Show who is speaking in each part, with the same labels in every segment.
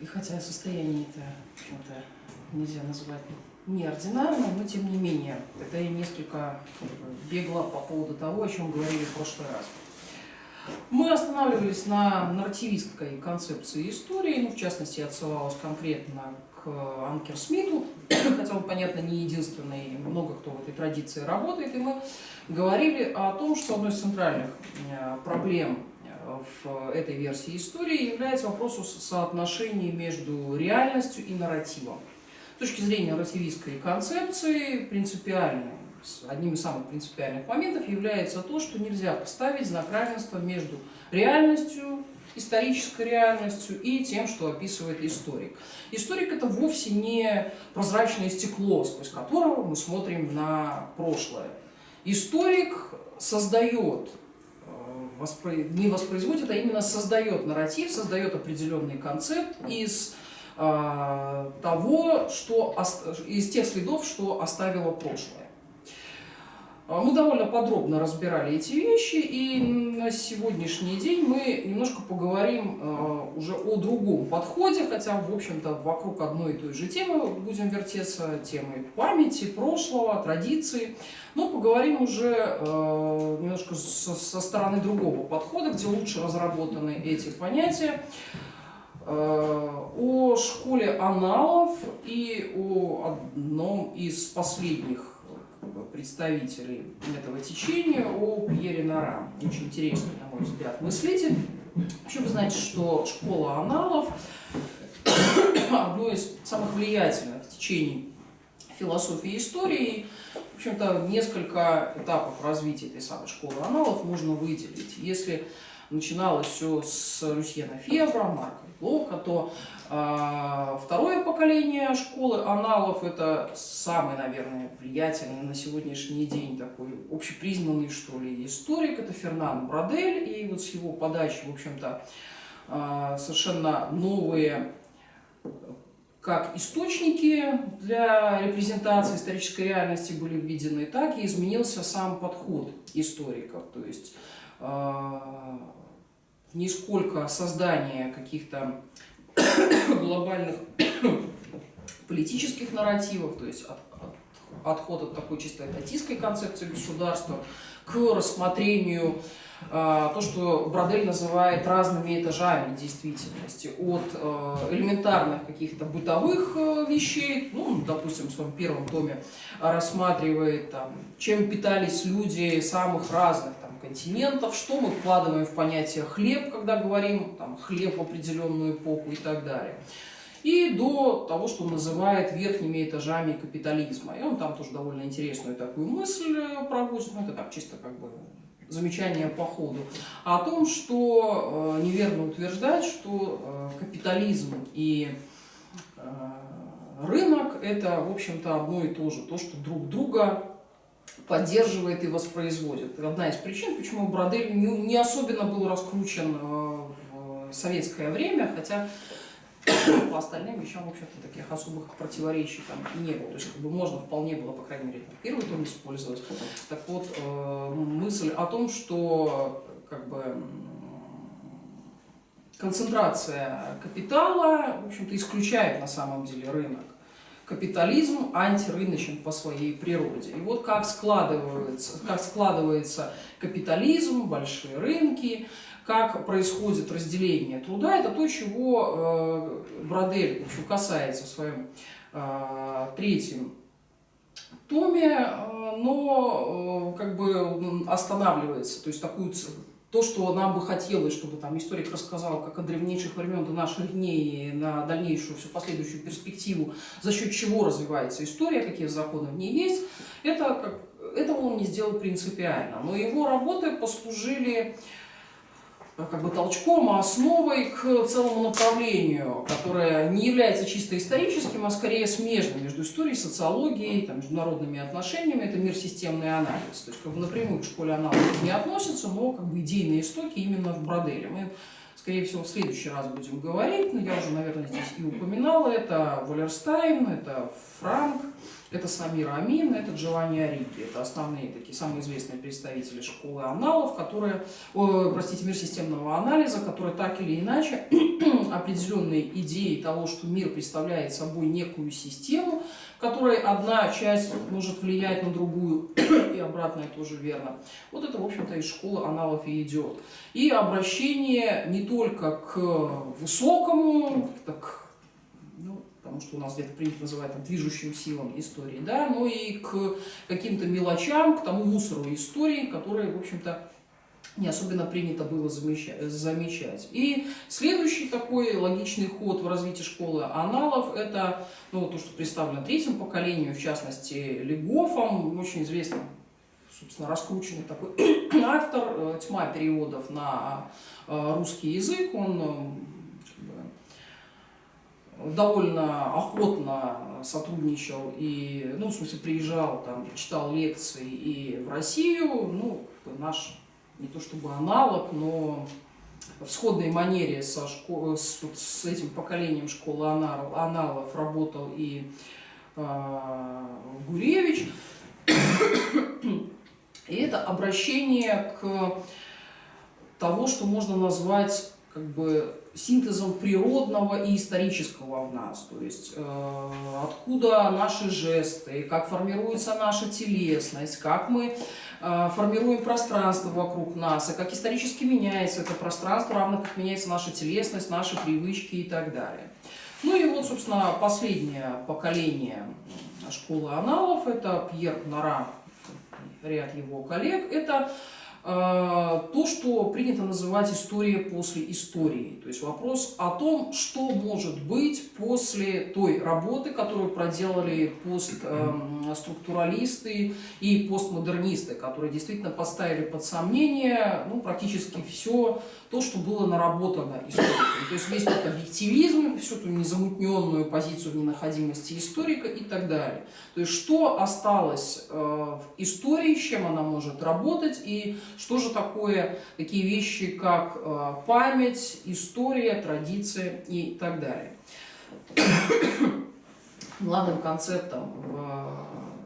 Speaker 1: И хотя состояние это, в общем-то, нельзя назвать неординарным, но тем не менее, это я несколько бегла по поводу того, о чем говорили в прошлый раз. Мы останавливались на нарративистской концепции истории, ну, в частности, я отсылалась конкретно к Анкер Смиту, хотя он, понятно, не единственный, много кто в этой традиции работает, и мы говорили о том, что одной из центральных проблем в этой версии истории является вопрос соотношения между реальностью и нарративом. С точки зрения нарративистской концепции одним из самых принципиальных моментов является то, что нельзя поставить знак равенства между реальностью, исторической реальностью и тем, что описывает историк. Историк – это вовсе не прозрачное стекло, сквозь которого мы смотрим на прошлое. Историк создает, не воспроизводит, а именно создает нарратив, создает определенный концепт из тех следов, что оставило прошлое. Мы довольно подробно разбирали эти вещи, и на сегодняшний день мы немножко поговорим уже о другом подходе, хотя, в общем-то, вокруг одной и той же темы будем вертеться, темы памяти, прошлого, традиций, но поговорим уже немножко со стороны другого подхода, где лучше разработаны эти понятия, о школе аналов и о одном из последних представителей этого течения, о Пьере Нора. Очень интересный, на мой взгляд, мыслитель. Вообще вы знаете, что школа аналов одно из самых влиятельных течений философии и истории. В общем-то, несколько этапов развития этой самой школы аналов можно выделить. Если начиналось все с Люсьена Фебра, Марка Блока, то второе поколение школы аналов – это самый, наверное, влиятельный на сегодняшний день такой общепризнанный, что ли, историк. Это Фернан Брадель, и вот с его подачи, в общем-то, совершенно новые как источники для репрезентации исторической реальности были введены, так и изменился сам подход историков. То есть не сколько создание каких-то глобальных политических нарративов, то есть отход от такой чисто этатистской концепции государства к рассмотрению то, что Брадель называет разными этажами действительности, от элементарных каких-то бытовых вещей, ну, допустим, в своем первом томе рассматривает, чем питались люди самых разных континентов, что мы вкладываем в понятие хлеб, когда говорим хлеб в определенную эпоху и так далее. И до того, что он называет верхними этажами капитализма. И он там тоже довольно интересную такую мысль проводит, ну это так чисто как бы замечание по ходу, о том, что неверно утверждать, что капитализм и рынок это, в общем-то, одно и то же, то, что друг друга поддерживает и воспроизводит. Это одна из причин, почему Брадель не особенно был раскручен в советское время, хотя по остальным вещам, в общем-то, таких особых противоречий там и не было. То есть, как бы можно вполне было, по крайней мере, первый том использовать. Так вот, мысль о том, что как бы концентрация капитала, в общем-то, исключает на самом деле рынок. Капитализм антирыночен по своей природе. И вот как складывается капитализм, большие рынки, как происходит разделение труда, это то, чего Брадель касается в своем третьем томе, но как бы останавливается, то есть то, что нам бы хотелось, чтобы историк рассказал, как от древнейших времен до наших дней, на дальнейшую, всю последующую перспективу, за счет чего развивается история, какие законы в ней есть, этого он не сделал принципиально. Но его работы послужили как бы толчком, основой к целому направлению, которое не является чисто историческим, а скорее смежным между историей, социологией, международными отношениями. Это мир системный анализ. То есть как бы напрямую к школе анализа не относится, но как бы идейные истоки именно в Браделе. Мы, скорее всего, в следующий раз будем говорить, но я уже, наверное, здесь и упоминала. Это Валерстайн, это Франк, Это Самир Амин, это Джованни Ориги. Это основные такие самые известные представители школы аналов, которые, мир системного анализа, которые так или иначе определенные идеи того, что мир представляет собой некую систему, в которой одна часть может влиять на другую, и обратное тоже верно. Вот это, в общем-то, из школы аналов и идет. И обращение не только к высокому, потому что у нас где-то принято называть там, движущим силам истории, да, но и к каким-то мелочам, к тому мусору истории, которые, в общем-то, не особенно принято было замечать. И следующий такой логичный ход в развитии школы аналов – это то, что представлено третьим поколением, в частности, Легофом, очень известным, собственно, раскрученный такой автор, тьма переводов на русский язык. Он довольно охотно сотрудничал и, в смысле, приезжал, там, читал лекции и в Россию, наш, не то чтобы аналог, но в сходной манере с этим поколением школы аналов работал и Гуревич. И это обращение к тому, что можно назвать синтезом природного и исторического в нас, то есть откуда наши жесты, как формируется наша телесность, как мы формируем пространство вокруг нас, и как исторически меняется это пространство, равно как меняется наша телесность, наши привычки и так далее. И вот, собственно, последнее поколение школы аналов, это Пьер Нора, ряд его коллег, это то, что принято называть история после истории. То есть вопрос о том, что может быть после той работы, которую проделали постструктуралисты и постмодернисты, которые действительно поставили под сомнение практически все то, что было наработано историком. То есть весь этот объективизм, всю эту незамутненную позицию ненаходимости историка и так далее. То есть что осталось в истории, с чем она может работать и что же такое такие вещи, как память, история, традиция и так далее. Главным концептом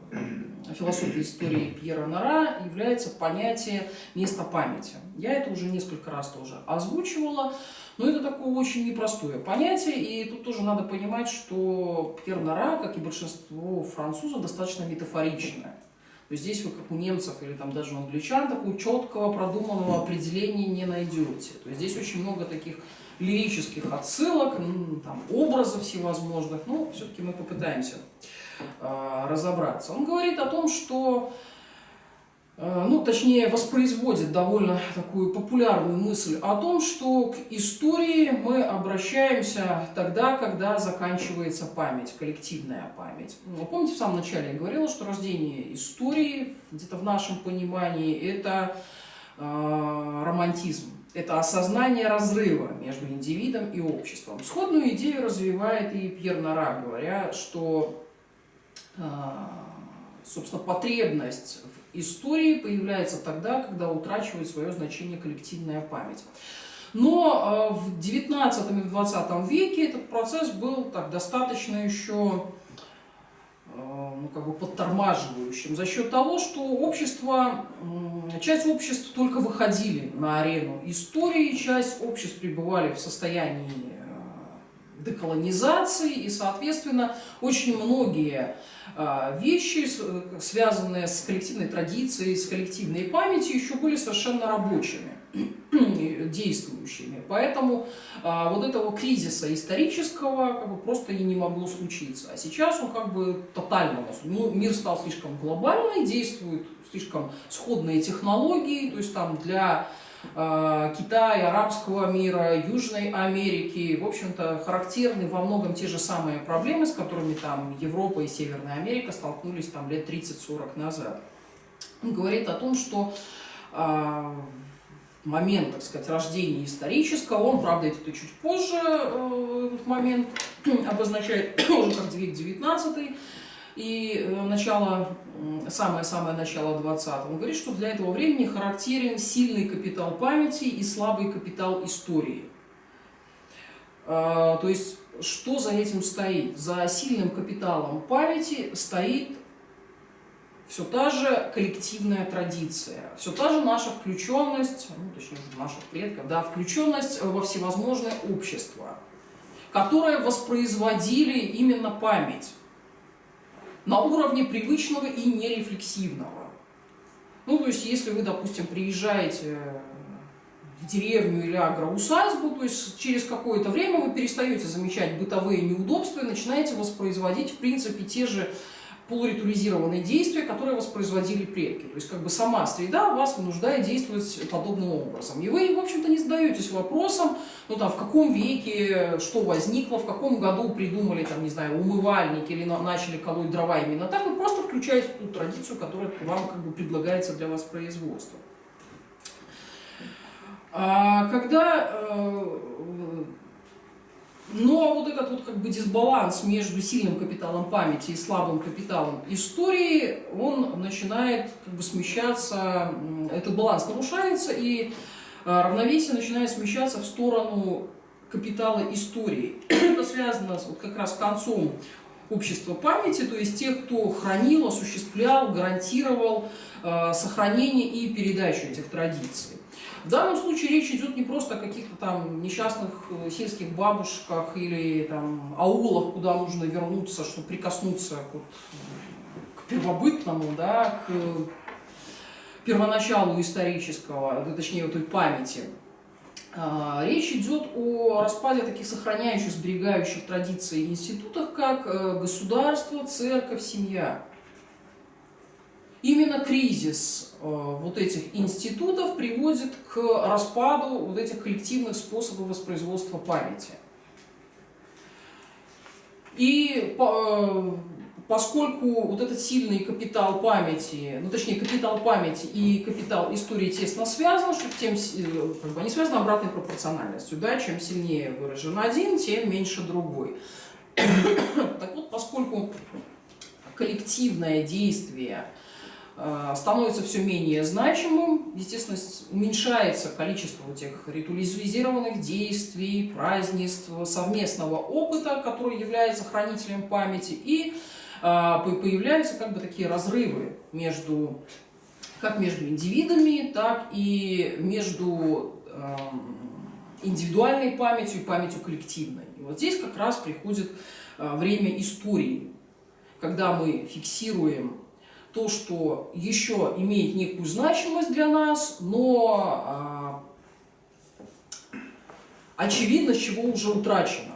Speaker 1: в философии истории Пьера Нора является понятие места памяти. Я это уже несколько раз тоже озвучивала, но это такое очень непростое понятие, и тут тоже надо понимать, что Пьер Нора, как и большинство французов, достаточно метафоричное. То есть здесь вы, как у немцев или там даже у англичан, такого четкого, продуманного определения не найдете. То есть здесь очень много таких лирических отсылок, там, образов всевозможных, но все-таки мы попытаемся разобраться. Он говорит о том, что, точнее, воспроизводит довольно такую популярную мысль о том, что к истории мы обращаемся тогда, когда заканчивается память, коллективная память. Помните, в самом начале я говорила, что рождение истории, где-то в нашем понимании, это романтизм. Это осознание разрыва между индивидом и обществом. Сходную идею развивает и Пьер Нора, говоря, что, собственно, потребность в истории появляется тогда, когда утрачивает свое значение коллективная память. Но в XIX и в XX веке этот процесс был достаточно еще подтормаживающим за счет того, что часть обществ только выходили на арену истории, часть обществ пребывали в состоянии деколонизации, и, соответственно, очень многие вещи, связанные с коллективной традицией, с коллективной памятью, еще были совершенно рабочими, действующими. Поэтому вот этого кризиса исторического просто и не могло случиться. А сейчас он тотально. Мир стал слишком глобальный, действуют слишком сходные технологии, то есть там для Китая, арабского мира, Южной Америки, в общем-то, характерны во многом те же самые проблемы, с которыми там Европа и Северная Америка столкнулись там лет 30-40 назад. Он говорит о том, что момент, так сказать, рождения исторического, он, правда, это чуть позже, этот момент обозначает уже как век 19 и самое-самое начало 20-го. Он говорит, что для этого времени характерен сильный капитал памяти и слабый капитал истории. То есть что за этим стоит? За сильным капиталом памяти стоит все та же коллективная традиция, все та же наша включенность, ну, точнее, наших предков, да, включенность во всевозможные общества, которые воспроизводили именно память на уровне привычного и нерефлексивного. Ну, то есть, если вы, допустим, приезжаете в деревню или агроусадьбу, то есть через какое-то время вы перестаете замечать бытовые неудобства и начинаете воспроизводить, в принципе, те же полуритуализированные действия, которые воспроизводили предки. То есть как бы сама среда вас вынуждает действовать подобным образом. И вы, в общем-то, не задаетесь вопросом, ну там, в каком веке что возникло, в каком году придумали, там, не знаю, умывальники или начали колоть дрова именно так. Вы просто включаете ту традицию, которая вам как бы предлагается для воспроизводства. Но вот этот вот как бы дисбаланс между сильным капиталом памяти и слабым капиталом истории, он начинает как бы смещаться, этот баланс нарушается, и равновесие начинает смещаться в сторону капитала истории. Это связано вот как раз с концом общества памяти, то есть тех, кто хранил, осуществлял, гарантировал сохранение и передачу этих традиций. В данном случае речь идет не просто о каких-то там несчастных сельских бабушках или там аулах, куда нужно вернуться, чтобы прикоснуться к первобытному, да, к первоначалу исторического, точнее, той памяти. Речь идет о распаде таких сохраняющих, сберегающих традиций институтов, как государство, церковь, семья. Именно кризис вот этих институтов приводит к распаду вот этих коллективных способов воспроизводства памяти. И поскольку вот этот сильный капитал памяти, ну точнее капитал памяти и капитал истории тесно связан, что тем, как бы, они связаны обратной пропорциональностью, да, чем сильнее выражен один, тем меньше другой. Так вот, поскольку коллективное действие становится все менее значимым, естественно, уменьшается количество этих ритуализированных действий, празднеств, совместного опыта, который является хранителем памяти, и появляются как бы такие разрывы как между индивидами, так и между индивидуальной памятью и памятью коллективной. И вот здесь как раз приходит время истории, когда мы фиксируем то, что еще имеет некую значимость для нас, но очевидно, чего уже утрачено.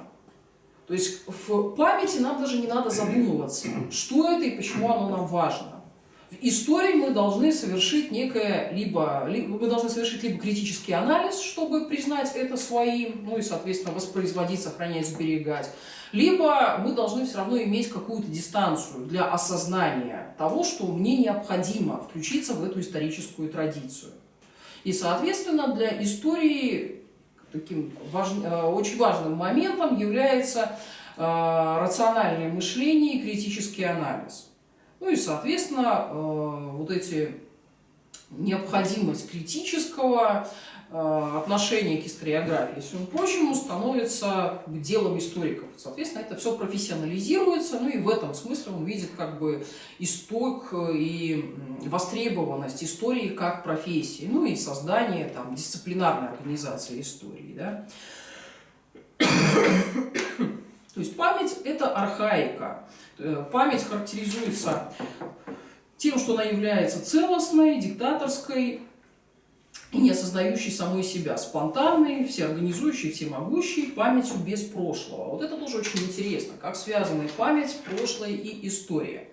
Speaker 1: То есть в памяти нам даже не надо задумываться, что это и почему оно нам важно. В истории мы должны совершить либо критический анализ, чтобы признать это своим, ну и, соответственно, воспроизводить, сохранять, сберегать, либо мы должны все равно иметь какую-то дистанцию для осознания того, что мне необходимо включиться в эту историческую традицию. И, соответственно, для истории таким очень важным моментом является рациональное мышление и критический анализ. Ну и, соответственно, вот эти необходимость критического отношения к историографии и всему прочему становится делом историков. Соответственно, это все профессионализируется, ну и в этом смысле он видит как бы исток и востребованность истории как профессии, ну и создание там дисциплинарной организации истории, да. То есть память – это архаика. Память характеризуется тем, что она является целостной, диктаторской и не осознающей самой себя, спонтанной, всеорганизующей, всемогущей, памятью без прошлого. Вот это тоже очень интересно, как связаны память, прошлое и история.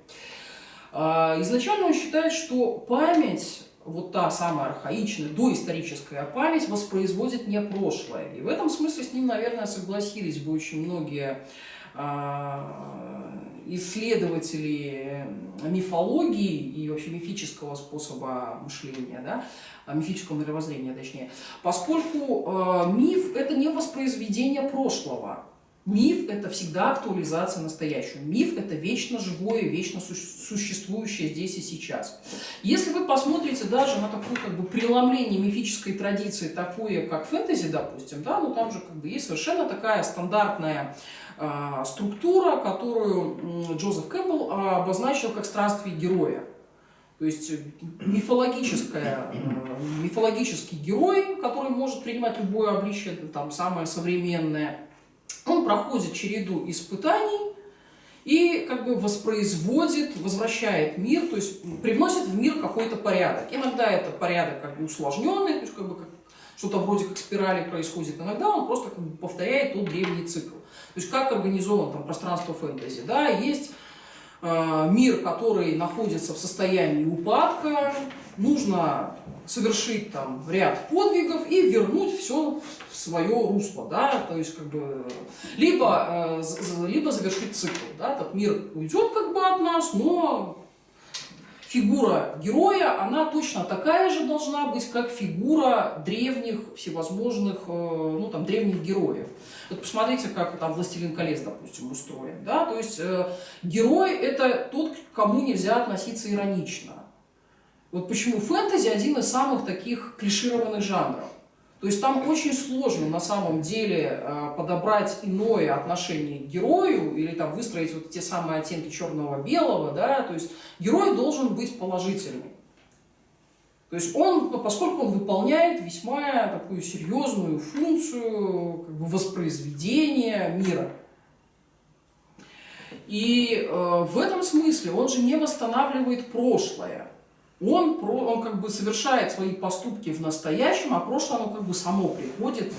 Speaker 1: Изначально он считает, что память, вот та самая архаичная, доисторическая память, воспроизводит не прошлое. И в этом смысле с ним, наверное, согласились бы очень многие исследователи мифологии и вообще мифического способа мышления, да, мифического мировоззрения, точнее, поскольку миф – это не воспроизведение прошлого. Миф – это всегда актуализация настоящего. Миф – это вечно живое, вечно существующее здесь и сейчас. Если вы посмотрите даже на такое как бы преломление мифической традиции, такое как фэнтези, допустим, да, ну там же как бы есть совершенно такая стандартная структура, которую Джозеф Кэмпбелл обозначил как странствие героя. То есть мифологический герой, который может принимать любое обличие, там, самое современное, он проходит череду испытаний и как бы воспроизводит, возвращает мир, то есть привносит в мир какой-то порядок. Иногда это порядок как бы усложненный, то есть как бы что-то вроде как спирали происходит, иногда он просто как бы повторяет тот древний цикл. То есть как организован там пространство фэнтези, да, есть мир, который находится в состоянии упадка, нужно совершить там ряд подвигов и вернуть все в свое русло, да, то есть как бы либо завершить цикл, да, этот мир уйдет как бы от нас, но фигура героя, она точно такая же должна быть, как фигура древних всевозможных, ну там, древних героев. Вот посмотрите, как там «Властелин колец», допустим, устроен. Да? То есть герой – это тот, к кому нельзя относиться иронично. Вот почему фэнтези – один из самых таких клишированных жанров. То есть там очень сложно на самом деле подобрать иное отношение к герою или там выстроить вот те самые оттенки черного-белого. Да? То есть герой должен быть положительным. То есть он, поскольку он выполняет весьма такую серьезную функцию как бы воспроизведения мира. И в этом смысле он же не восстанавливает прошлое. Он как бы совершает свои поступки в настоящем, а прошлое оно как бы само приходит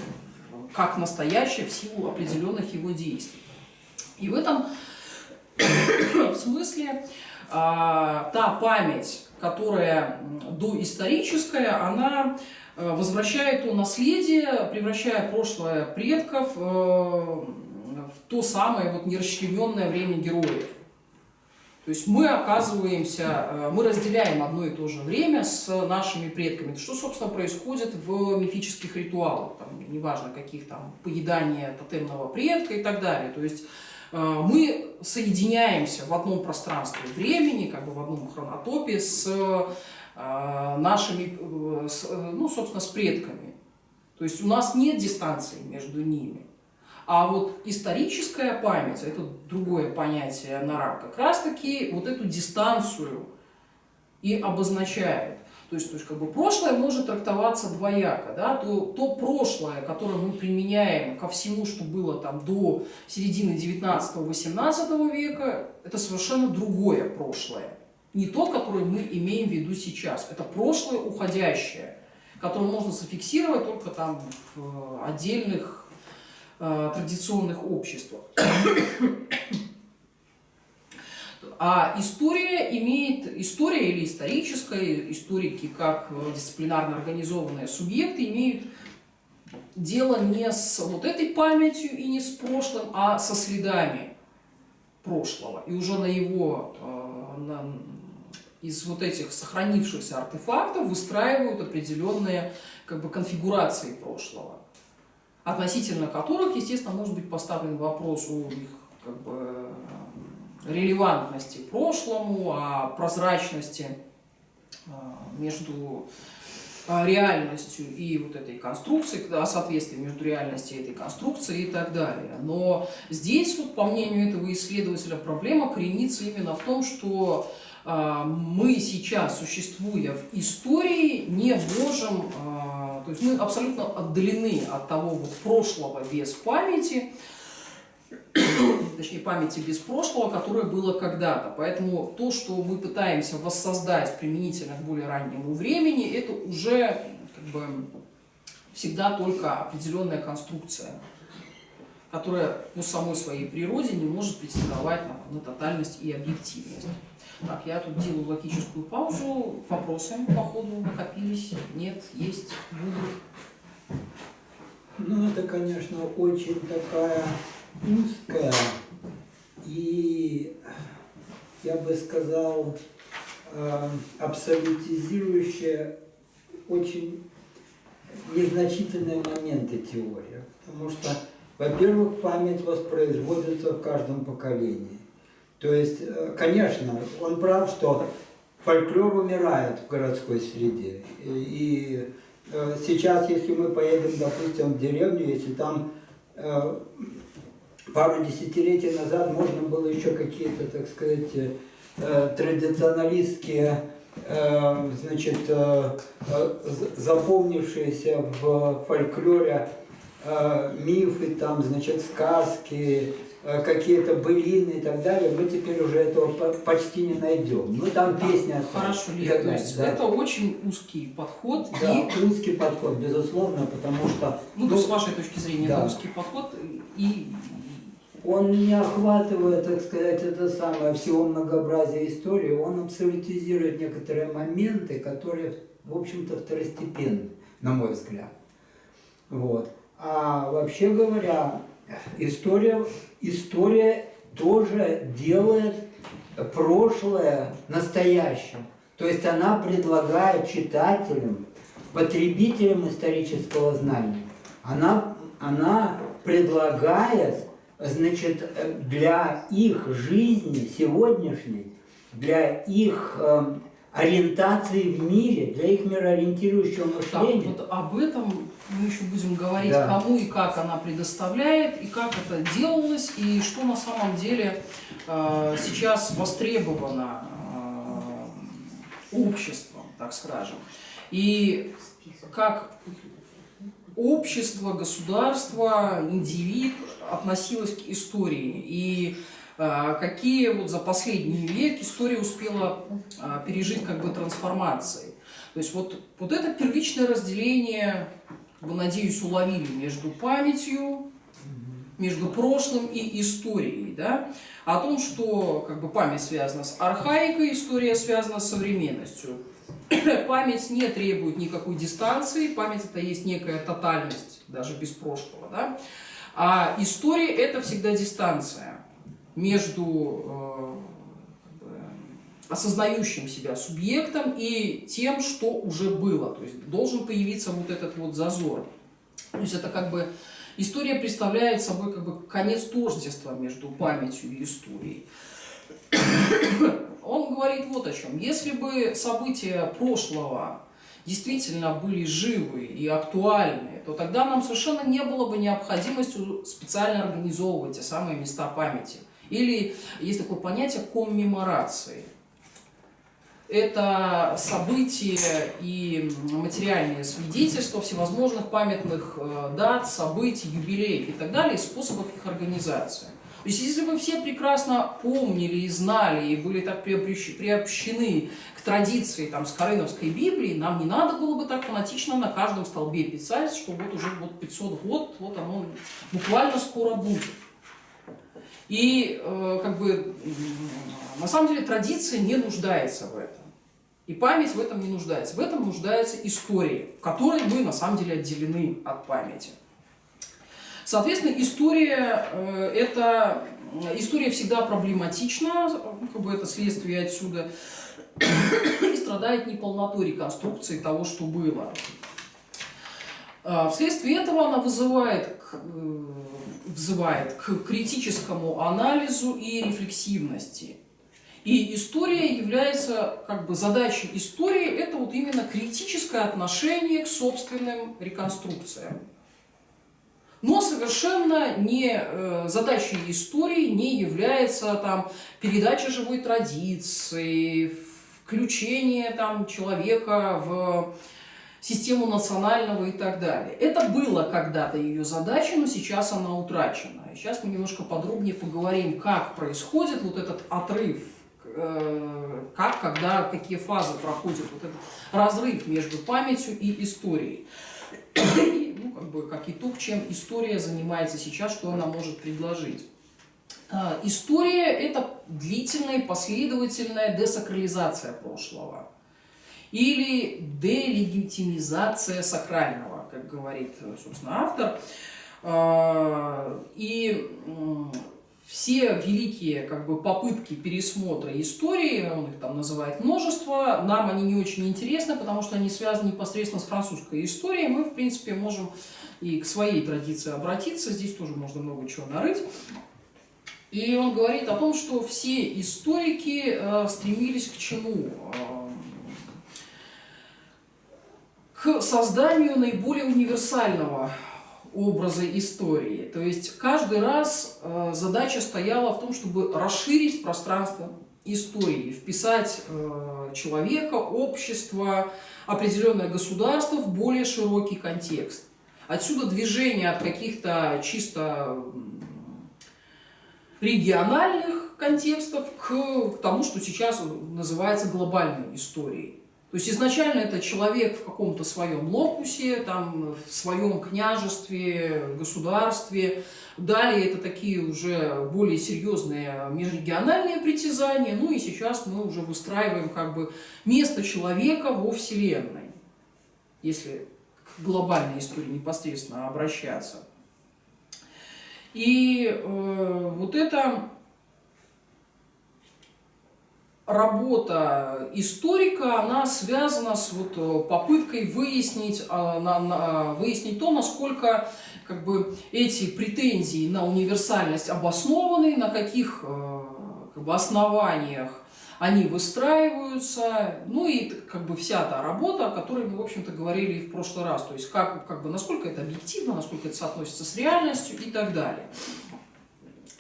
Speaker 1: как настоящее в силу определенных его действий. И в этом смысле та память, которая доисторическая, она возвращает то наследие, превращая прошлое предков в то самое вот нерасчлененное время героев. То есть мы разделяем одно и то же время с нашими предками. Что, собственно, происходит в мифических ритуалах, там, неважно каких там, поедания тотемного предка и так далее. То есть мы соединяемся в одном пространстве времени, как бы в одном хронотопе с нашими, ну, собственно, с предками. То есть у нас нет дистанции между ними. А вот историческая память, это другое понятие Нара, как раз-таки вот эту дистанцию и обозначает. То есть как бы прошлое может трактоваться двояко. Да? То прошлое, которое мы применяем ко всему, что было там до середины 19-18 века, это совершенно другое прошлое. Не то, которое мы имеем в виду сейчас. Это прошлое уходящее, которое можно зафиксировать только там в отдельных традиционных обществах. А история или историческая, историки как дисциплинарно организованные субъекты имеют дело не с вот этой памятью и не с прошлым, а со следами прошлого. И уже из вот этих сохранившихся артефактов выстраивают определенные как бы, конфигурации прошлого, относительно которых, естественно, может быть поставлен вопрос о их как бы, релевантности прошлому, о прозрачности между реальностью и вот этой конструкцией, о соответствии между реальностью и этой конструкцией и так далее. Но здесь, вот, по мнению этого исследователя, проблема коренится именно в том, что мы сейчас, существуя в истории, не можем, то есть мы абсолютно отдалены от того вот прошлого без памяти, точнее памяти без прошлого, которое было когда-то. Поэтому то, что мы пытаемся воссоздать применительно к более раннему времени, это уже как бы всегда только определенная конструкция, которая по самой своей природе не может претендовать на тотальность и объективность. Так, я тут делаю логическую паузу. Вопросы по ходу накопились? Нет? Есть? Будут?
Speaker 2: Ну, это, конечно, очень такая узкая и, я бы сказал, абсолютизирующая очень незначительные моменты теории. Потому что, во-первых, память воспроизводится в каждом поколении. То есть, конечно, он прав, что фольклор умирает в городской среде. И сейчас, если мы поедем, допустим, в деревню, если там пару десятилетий назад можно было еще какие-то, так сказать, традиционалистские, значит, запомнившиеся в фольклоре мифы, там, значит, сказки, какие-то былины и так далее, мы теперь уже этого почти не найдем. Ну, там песня...
Speaker 1: Хорошо, Лев, то есть да. Это очень узкий подход.
Speaker 2: Да, и... узкий подход, безусловно, потому что...
Speaker 1: Ну, с вашей точки зрения, да. Узкий подход и...
Speaker 2: Он не охватывает, так сказать, это самое всего многообразия истории, он абсолютизирует некоторые моменты, которые, в общем-то, второстепенны, на мой взгляд. Вот. А вообще говоря, история тоже делает прошлое настоящим. То есть она предлагает читателям, потребителям исторического знания, она предлагает, значит, для их жизни сегодняшней, для их ориентации в мире, для их мироориентирующего мышления.
Speaker 1: Так, вот об этом мы еще будем говорить, да. Кому и как она предоставляет, и как это делалось, и что на самом деле сейчас востребовано обществом, так скажем. И как общество, государство, индивид относилось к истории, и какие вот за последний век история успела пережить как бы трансформации. То есть вот это первичное разделение, вы, надеюсь, уловили между памятью, между прошлым и историей, да? О том, что как бы память связана с архаикой, история связана с современностью. Память не требует никакой дистанции, память это есть некая тотальность, даже без прошлого, да? А история это всегда дистанция между осознающим себя субъектом и тем, что уже было. То есть должен появиться вот этот вот зазор. То есть это как бы история представляет собой как бы конец тождества между памятью и историей. Он говорит вот о чем. Если бы события прошлого действительно были живы и актуальны, то тогда нам совершенно не было бы необходимости специально организовывать те самые места памяти. Или есть такое понятие коммеморации. Это события и материальные свидетельства всевозможных памятных дат, событий, юбилеев и так далее, и способов их организации. То есть, если бы все прекрасно помнили и знали, и были так приобщены к традиции там, Скорыновской Библии, нам не надо было бы так фанатично на каждом столбе писать, что вот уже вот 500 год, вот оно буквально скоро будет. И как бы на самом деле традиция не нуждается в этом. И память в этом не нуждается. В этом нуждается история, в которой мы на самом деле отделены от памяти. Соответственно, история всегда проблематична, как бы это следствие отсюда, и страдает неполнотой реконструкции того, что было. Вследствие этого она взывает к критическому анализу и рефлексивности. И история является, как бы, задачей истории, это вот именно критическое отношение к собственным реконструкциям. Но совершенно не задачей истории не является там, передача живой традиции, включение там, человека в систему национального и так далее. Это было когда-то ее задача, но сейчас она утрачена. И сейчас мы немножко подробнее поговорим, как происходит вот этот отрыв, какие фазы проходит вот этот разрыв между памятью и историей. И, ну, как бы, как итог, чем история занимается сейчас, что она может предложить. История – это длительная, последовательная десакрализация прошлого. Или делегитимизация сакрального, как говорит, собственно, автор. И все великие как бы, попытки пересмотра истории, он их там называет множество, нам они не очень интересны, потому что они связаны непосредственно с французской историей. Мы, в принципе, можем и к своей традиции обратиться, здесь тоже можно много чего нарыть. И он говорит о том, что все историки стремились к чему? К созданию наиболее универсального образы истории. То есть каждый раз задача стояла в том, чтобы расширить пространство истории, вписать человека, общество, определенное государство в более широкий контекст. Отсюда движение от каких-то чисто региональных контекстов к тому, что сейчас называется глобальной историей. То есть изначально это человек в каком-то своем локусе, там, в своем княжестве, государстве. Далее это такие уже более серьезные межрегиональные притязания. Ну и сейчас мы уже выстраиваем как бы место человека во Вселенной, если к глобальной истории непосредственно обращаться. И вот это работа историка, она связана с вот попыткой выяснить то, насколько как бы эти претензии на универсальность обоснованы, на каких как бы основаниях они выстраиваются, ну и как бы вся та работа, о которой мы, в общем-то, говорили и в прошлый раз, то есть как бы, насколько это объективно, насколько это соотносится с реальностью и так далее.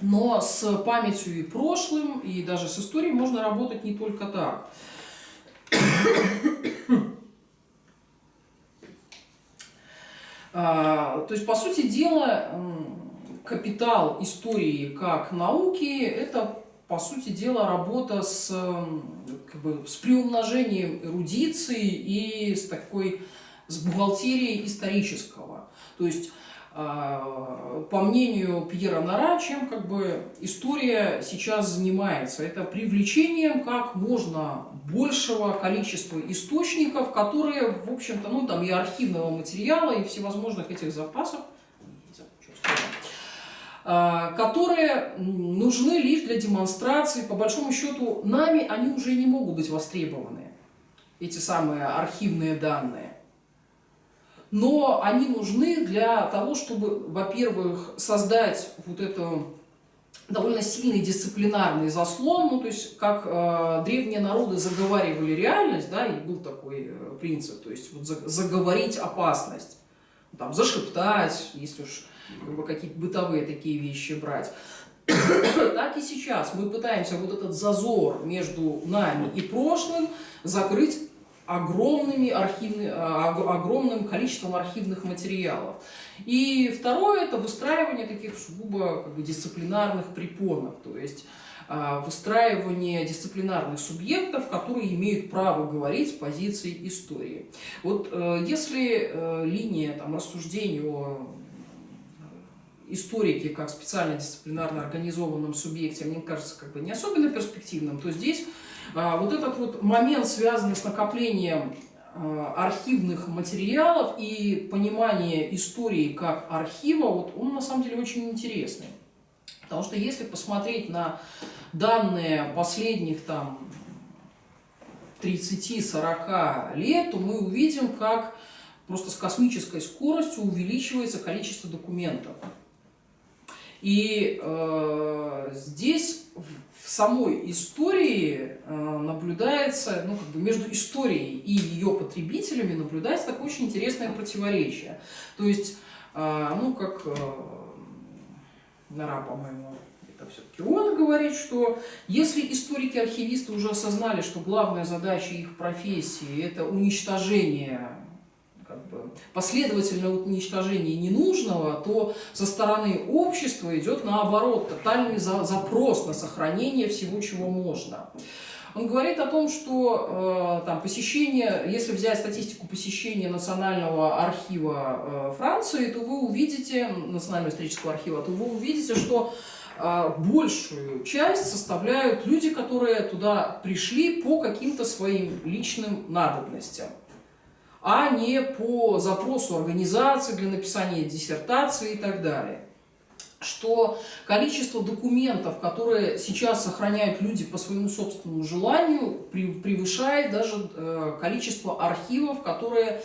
Speaker 1: Но с памятью и прошлым, и даже с историей можно работать не только так. То есть, по сути дела, капитал истории как науки – это, по сути дела, работа с приумножением эрудиции и с бухгалтерией исторического. То есть, по мнению Пьера Нора, чем как бы история сейчас занимается? Это привлечением как можно большего количества источников, которые, в общем-то, ну там и архивного материала, и всевозможных этих запасов, которые нужны лишь для демонстрации. По большому счету, нами они уже не могут быть востребованы, эти самые архивные данные. Но они нужны для того, чтобы, во-первых, создать вот это довольно сильный дисциплинарный заслон, ну, то есть как древние народы заговаривали реальность, да, и был такой принцип, то есть вот заговорить опасность, там, зашептать, если уж как бы какие-то бытовые такие вещи брать. Так и сейчас мы пытаемся вот этот зазор между нами и прошлым закрыть огромным количеством архивных материалов. И второе – это выстраивание таких сугубо как бы дисциплинарных препонов, то есть выстраивание дисциплинарных субъектов, которые имеют право говорить с позиции истории. Вот если линия там, рассуждений о историке как специально дисциплинарно организованном субъекте, мне кажется, как бы не особенно перспективным, то здесь вот этот вот момент, связанный с накоплением архивных материалов и понимание истории как архива, вот он на самом деле очень интересный. Потому что если посмотреть на данные последних там 30-40 лет, то мы увидим, как просто с космической скоростью увеличивается количество документов. И здесь в самой истории наблюдается, ну, как бы между историей и ее потребителями наблюдается такое очень интересное противоречие. То есть, ну, как Нора, по-моему, это все-таки он говорит, что если историки-архивисты уже осознали, что главная задача их профессии – это уничтожение, как бы, последовательное уничтожение ненужного, то со стороны общества идет наоборот тотальный запрос на сохранение всего, чего можно. Он говорит о том, что там, посещение, если взять статистику посещения Национального архива Франции, то вы увидите, Национального исторического архива, то вы увидите, что большую часть составляют люди, которые туда пришли по каким-то своим личным надобностям, а не по запросу организации для написания диссертации и так далее. Что количество документов, которые сейчас сохраняют люди по своему собственному желанию, превышает даже количество архивов, которые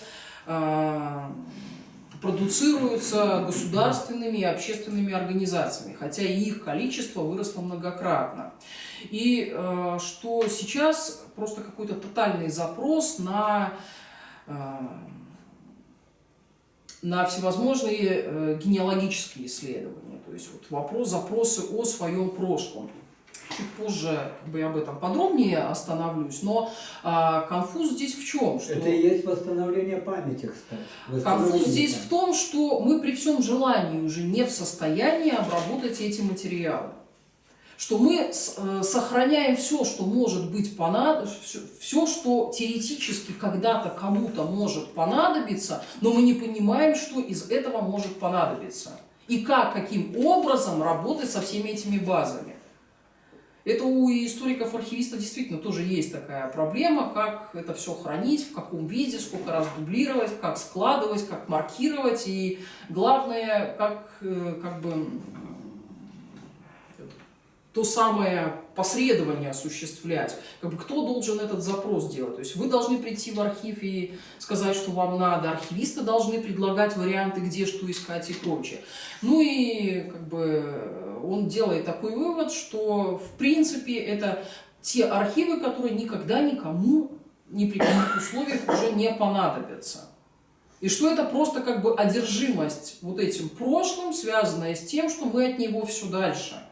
Speaker 1: продуцируются государственными и общественными организациями, хотя и их количество выросло многократно. И что сейчас просто какой-то тотальный запрос на на всевозможные генеалогические исследования, то есть вот запросы о своем прошлом. Чуть позже я об этом подробнее остановлюсь, но конфуз здесь в чем? Что
Speaker 2: Это и есть восстановление памяти, кстати.
Speaker 1: конфуз здесь в том, что мы при всем желании уже не в состоянии обработать эти материалы. Что мы сохраняем все, что может быть все, что теоретически когда-то кому-то может понадобиться, но мы не понимаем, что из этого может понадобиться. И каким образом работать со всеми этими базами. Это у историков-архивистов действительно тоже есть такая проблема, как это все хранить, в каком виде, сколько раз дублировать, как складывать, как маркировать, и главное, как бы то самое посредование осуществлять. Кто должен этот запрос делать? То есть вы должны прийти в архив и сказать, что вам надо, архивисты должны предлагать варианты, где что искать и прочее. Ну и он делает такой вывод, что в принципе это те архивы, которые никогда никому ни при каких условиях уже не понадобятся. И что это просто одержимость вот этим прошлым, связанная с тем, что мы от него все дальше.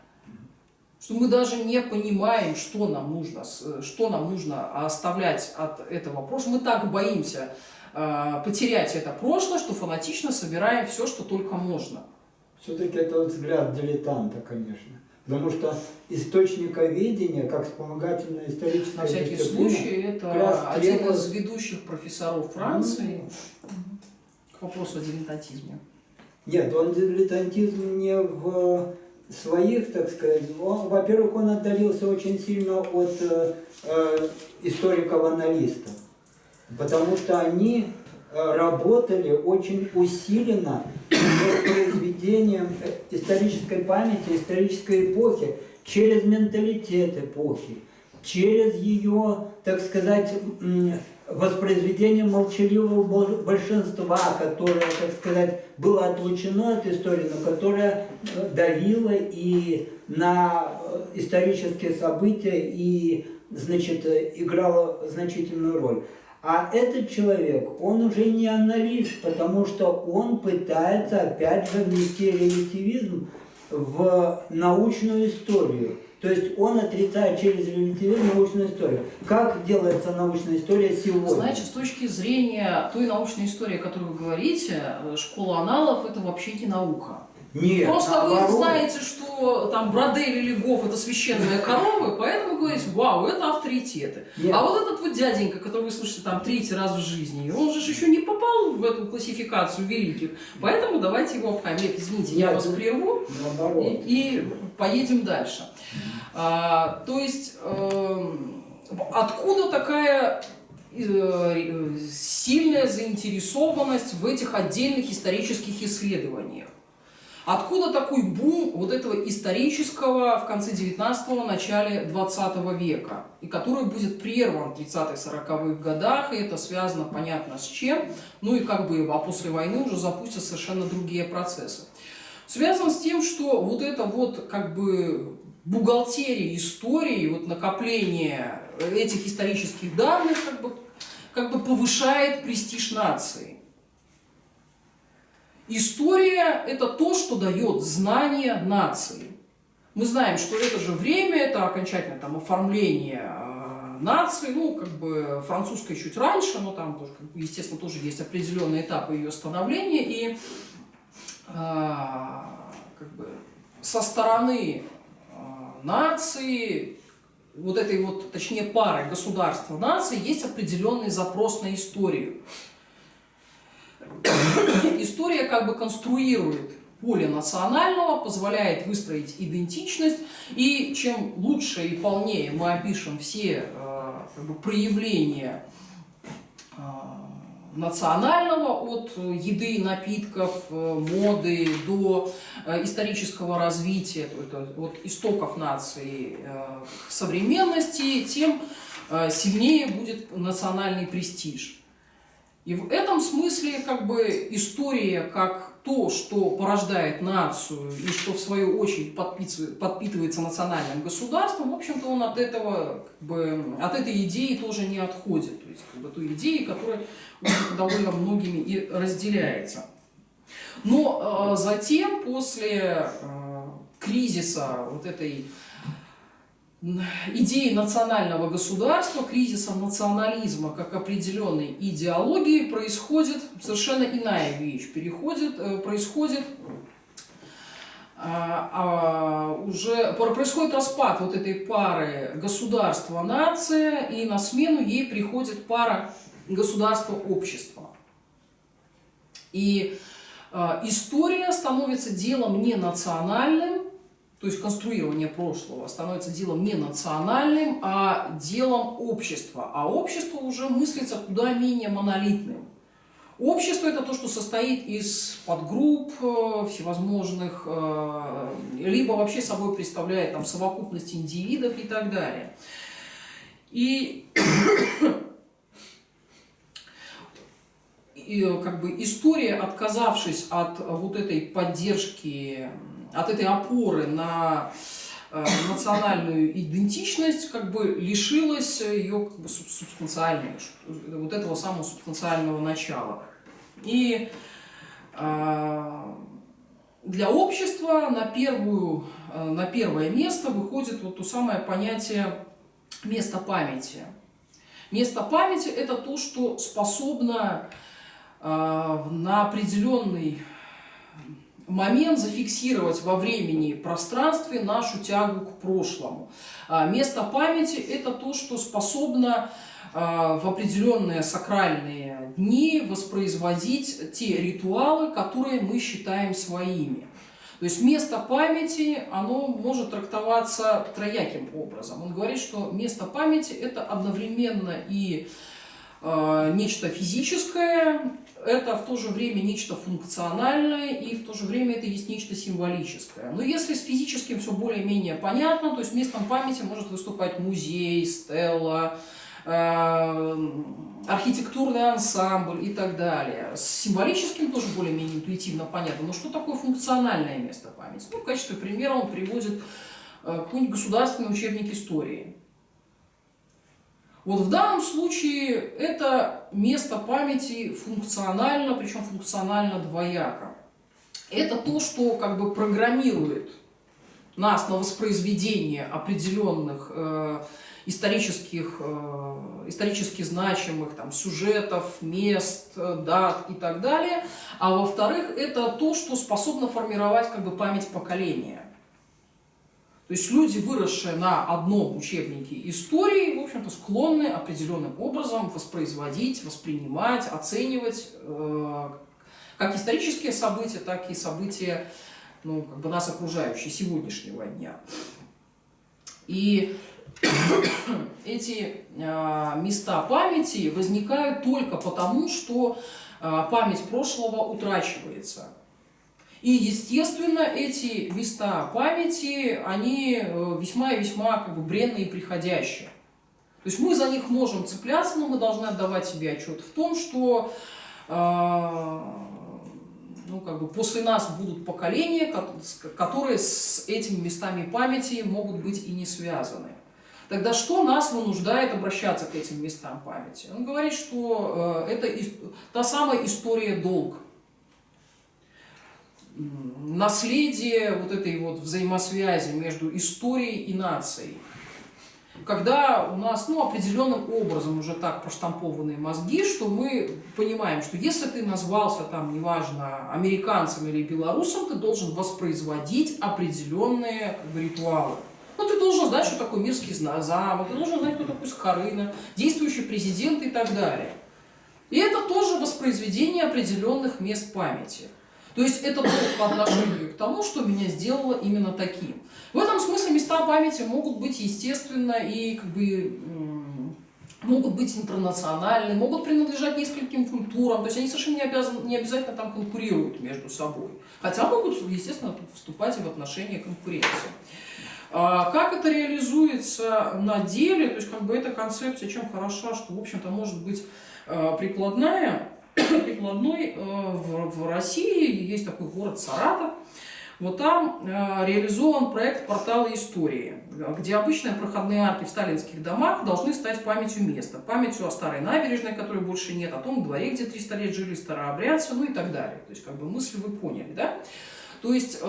Speaker 1: Что мы даже не понимаем, что нам нужно оставлять от этого прошлого. Мы так боимся потерять это прошлое, что фанатично собираем все, что только можно.
Speaker 2: Все-таки это взгляд дилетанта, конечно. Потому что источниковедение, как вспомогательная историческая
Speaker 1: На всякий
Speaker 2: дисциплина,
Speaker 1: случай, это один из ведущих профессоров Франции к вопросу о дилетантизме.
Speaker 2: Нет, он дилетантизм не в своих, так сказать, во-первых, он отдалился очень сильно от историков-аналистов, потому что они работали очень усиленно над произведением исторической памяти, исторической эпохи, через менталитет эпохи, через ее, так сказать, воспроизведение молчаливого большинства, которое, так сказать, было отлучено от истории, но которое давило и на исторические события и, значит, играло значительную роль. А этот человек, он уже не аналист, потому что он пытается опять же внести релятивизм в научную историю. То есть он отрицает через релятивизм научную историю. Как делается научная история сегодня?
Speaker 1: Значит, с точки зрения той научной истории, о которой вы говорите, школа аналов – это вообще не наука.
Speaker 2: Нет,
Speaker 1: просто
Speaker 2: наоборот.
Speaker 1: Вы знаете, что там Бродель или Гоф – это священные коровы, поэтому говорите, вау, это авторитеты.
Speaker 2: Нет.
Speaker 1: А вот этот вот дяденька, который вы слышите там 3-й раз в жизни, он же еще не попал в эту классификацию великих, поэтому давайте его обхаем. Нет, извините, я вас прерву и поедем дальше. То есть, откуда такая сильная заинтересованность в этих отдельных исторических исследованиях? Откуда такой бум вот этого исторического в конце 19-го, начале 20 века, и который будет прерван в 30-40-х годах, и это связано понятно с чем, ну и а после войны уже запустят совершенно другие процессы. Связано с тем, что вот это вот бухгалтерия истории, вот накопление этих исторических данных повышает престиж нации. История – это то, что дает знание нации. Мы знаем, что это же время, это окончательное оформление нации, французская чуть раньше, но там, естественно, тоже есть определенные этапы ее становления, и со стороны нации, вот этой точнее пары государства нации, есть определенный запрос на историю. История конструирует поле национального, позволяет выстроить идентичность, и чем лучше и полнее мы опишем все проявления национального, от еды и напитков, моды до исторического развития, от истоков нации к современности, тем сильнее будет национальный престиж. И в этом смысле история как то, что порождает нацию и что в свою очередь подпитывается национальным государством, в общем-то он от этой идеи тоже не отходит. То есть той идеи, которая довольно многими и разделяется. Но затем, после кризиса вот этой идеи национального государства, кризиса национализма как определенной идеологии, происходит совершенно иная вещь. Происходит распад вот этой пары государство-нация, и на смену ей приходит пара государство-общество. И история становится делом не национальным, то есть конструирование прошлого становится делом не национальным, а делом общества. А общество уже мыслится куда менее монолитным. Общество – это то, что состоит из подгрупп всевозможных, либо вообще собой представляет там совокупность индивидов и так далее. И как бы история, отказавшись от вот этой поддержки, от этой опоры на национальную идентичность, как бы лишилась ее как бы субстанциальной, вот этого самого субстанциального начала. И для общества на первое место выходит вот то самое понятие место памяти. Место памяти – это то, что способно на определенный момент зафиксировать во времени и пространстве нашу тягу к прошлому. Место памяти – это то, что способно в определенные сакральные дни воспроизводить те ритуалы, которые мы считаем своими. То есть место памяти, оно может трактоваться трояким образом. Он говорит, что место памяти – это одновременно и нечто физическое, это в то же время нечто функциональное, и в то же время это есть нечто символическое. Но если с физическим все более-менее понятно, то есть местом памяти может выступать музей, стела, архитектурный ансамбль и так далее. С символическим тоже более-менее интуитивно понятно. Но что такое функциональное место памяти? Ну, в качестве примера он приводит какой-нибудь государственный учебник истории. Вот в данном случае это место памяти функционально, причем функционально двояко. Это то, что как бы программирует нас на воспроизведение определенных исторически значимых там, сюжетов, мест, дат и так далее. А во-вторых, это то, что способно формировать как бы память поколения. То есть люди, выросшие на одном учебнике истории, в общем-то, склонны определенным образом воспроизводить, воспринимать, оценивать как исторические события, так и события как бы нас окружающие сегодняшнего дня. И эти места памяти возникают только потому, что память прошлого утрачивается. И, естественно, эти места памяти, они весьма и весьма как бы бренные и приходящие. То есть мы за них можем цепляться, но мы должны отдавать себе отчет в том, что как бы после нас будут поколения, которые с этими местами памяти могут быть и не связаны. Тогда что нас вынуждает обращаться к этим местам памяти? Он говорит, что это та самая история-долг. Наследие вот этой вот взаимосвязи между историей и нацией. Когда у нас определенным образом уже так проштампованы мозги, что мы понимаем, что если ты назвался там, неважно, американцем или белорусом, ты должен воспроизводить определенные как бы, ритуалы. Ты должен знать, что такое Мирский замок, ты должен знать, кто такой Скорына, действующий президент и так далее. И это тоже воспроизведение определенных мест памяти. То есть это долг по отношению к тому, что меня сделало именно таким. В этом смысле места памяти могут быть, естественно, и как бы могут быть интернациональны, могут принадлежать нескольким культурам, то есть они совершенно не обязательно там конкурируют между собой. Хотя могут, естественно, вступать и в отношения конкуренции. Как это реализуется на деле, то есть как бы эта концепция чем хороша, что, в общем-то, может быть прикладной в России. Есть такой город Саратов, Вот там реализован проект портала истории, где обычные проходные арки в сталинских домах должны стать памятью места. Памятью о старой набережной, которой больше нет, о том дворе, где 300 лет жили старообрядцы, ну и так далее. То есть, как бы мысль вы поняли, да? То есть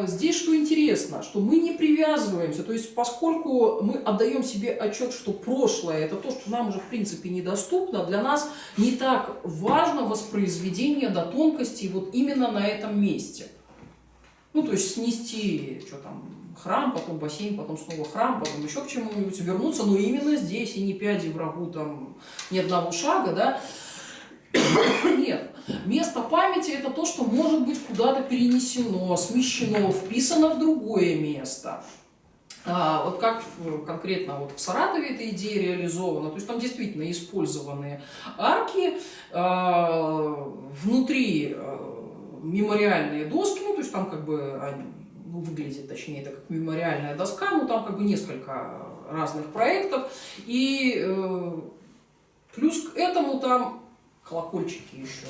Speaker 1: здесь что интересно, что мы не привязываемся, то есть поскольку мы отдаем себе отчет, что прошлое это то, что нам уже в принципе недоступно, для нас не так важно воспроизведение до тонкости вот именно на этом месте. Ну, то есть снести, что там, храм, потом бассейн, потом снова храм, потом еще к чему-нибудь вернуться, но именно здесь, и не пяди врагу там ни одного шага, да. Нет. Место памяти это то, что может быть куда-то перенесено, смещено, вписано в другое место. Вот как конкретно вот в Саратове эта идея реализована, то есть там действительно использованы арки, внутри мемориальные доски, ну то есть там как бы они, ну, выглядит точнее это как мемориальная доска, но там как бы несколько разных проектов, и плюс к этому там колокольчики еще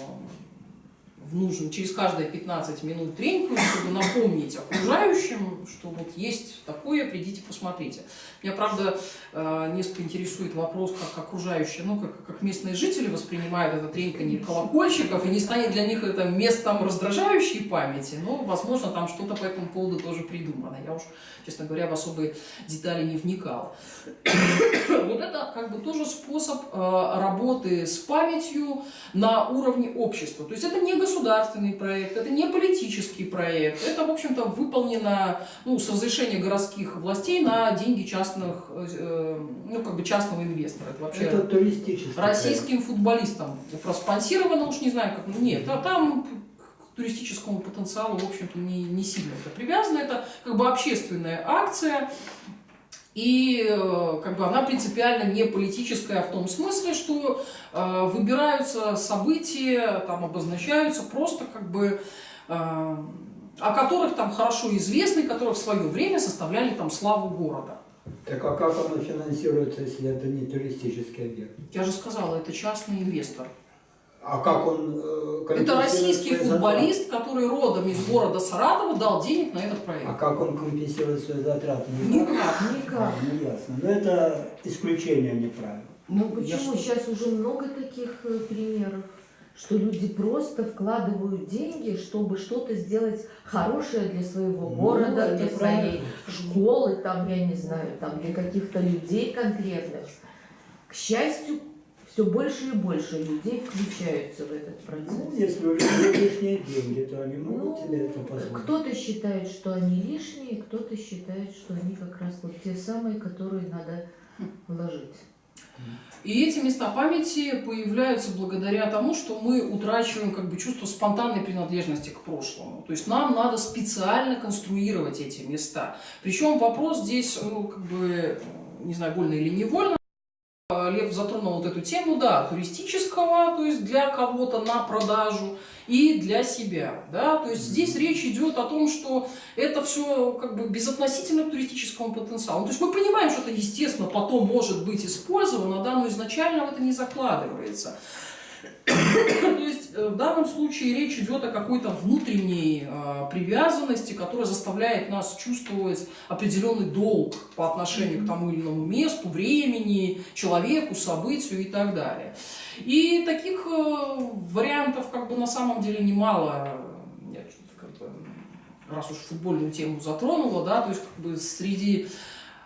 Speaker 1: в нужном, через каждые 15 минут тренькают, чтобы напомнить окружающим, что вот есть такое, придите, посмотрите. Меня, правда, несколько интересует вопрос, как окружающие, ну, как местные жители воспринимают это треньканье колокольчиков, и не станет для них это местом раздражающей памяти, но, возможно, там что-то по этому поводу тоже придумано. Я уж, честно говоря, в особые детали не вникала. Вот это как бы тоже способ работы с памятью на уровне общества. То есть это не государственный проект, это не политический проект, это, в общем-то, выполнено ну, с разрешения городских властей на деньги частных, ну, как бы частного инвестора. Это вообще
Speaker 2: это туристический
Speaker 1: российским
Speaker 2: проект.
Speaker 1: Футболистам проспонсировано, уж не знаю как, ну нет, а там к туристическому потенциалу, в общем-то, не сильно это привязано, это как бы общественная акция. И как бы она принципиально не политическая в том смысле, что выбираются события, там обозначаются просто как бы, о которых там хорошо известны, которые в свое время составляли там славу города.
Speaker 2: Так а как оно финансируется, если это не туристический объект?
Speaker 1: Я же сказала, это частный инвестор.
Speaker 2: А как он
Speaker 1: это российский футболист, который родом из города Саратова дал денег на этот проект.
Speaker 2: А как он компенсирует свои затраты?
Speaker 1: Никак.
Speaker 2: Ну ясно. Но это исключение, а не правило.
Speaker 3: Ну почему? Сейчас уже много таких примеров, что люди просто вкладывают деньги, чтобы что-то сделать хорошее для своего города, для своей школы, там, я не знаю, там, для каких-то людей конкретных. К счастью, все больше и больше людей включаются в этот процесс.
Speaker 2: Ну, если у людей лишние деньги, то они могут себе это позволить.
Speaker 3: Кто-то считает, что они лишние, кто-то считает, что они как раз вот те самые, которые надо вложить.
Speaker 1: И эти места памяти появляются благодаря тому, что мы утрачиваем как бы чувство спонтанной принадлежности к прошлому. То есть нам надо специально конструировать эти места. Причем вопрос здесь, ну, как бы, не знаю, вольно или невольно, Лев затронул вот эту тему, да, туристического, то есть для кого-то на продажу и для себя, да, то есть здесь речь идет о том, что это все как бы безотносительно к туристическому потенциалу. То есть мы понимаем, что это, естественно, потом может быть использовано, да, но изначально в это не закладывается. То есть в данном случае речь идет о какой-то внутренней привязанности, которая заставляет нас чувствовать определенный долг по отношению к тому или иному месту, времени, человеку, событию и так далее. И таких вариантов как бы на самом деле немало. Я как бы, раз уж футбольную тему затронула, да, то есть как бы среди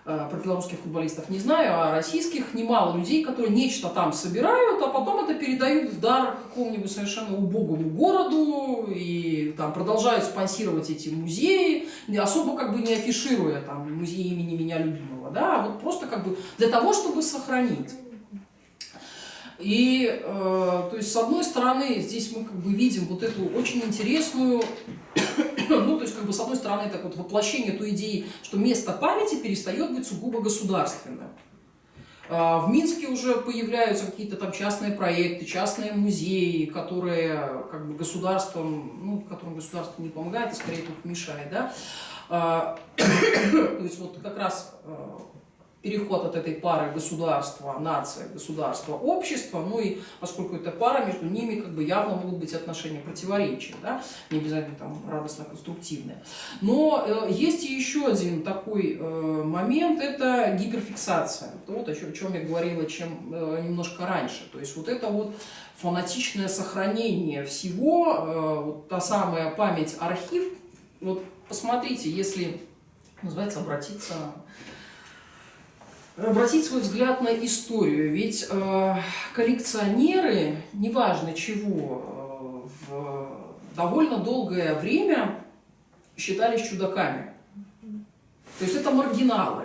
Speaker 1: про белорусских футболистов не знаю, а российских немало людей, которые нечто там собирают, а потом это передают в дар какому-нибудь совершенно убогому городу и там продолжают спонсировать эти музеи, особо как бы не афишируя там музей имени меня любимого, да, а вот просто как бы для того, чтобы сохранить. И, то есть, с одной стороны, здесь мы как бы видим вот эту очень интересную, ну, то есть, как бы, с одной стороны, это вот воплощение той идеи, что место памяти перестает быть сугубо государственным. В Минске уже появляются какие-то там частные проекты, частные музеи, которые как бы государством, ну, которым государство не помогает, а скорее только мешает, да. То есть, вот как раз переход от этой пары государства, нация, государство, общество, ну и поскольку это пара, между ними как бы явно могут быть отношения противоречия, да, не обязательно там радостно-конструктивные. Но есть и еще один такой момент, это гиперфиксация. Это вот о чем я говорила немножко раньше. То есть вот это вот фанатичное сохранение всего, вот та самая память, архив. Вот посмотрите, если, называется, обратить свой взгляд на историю. Ведь коллекционеры, неважно чего, в довольно долгое время считались чудаками. То есть это маргиналы.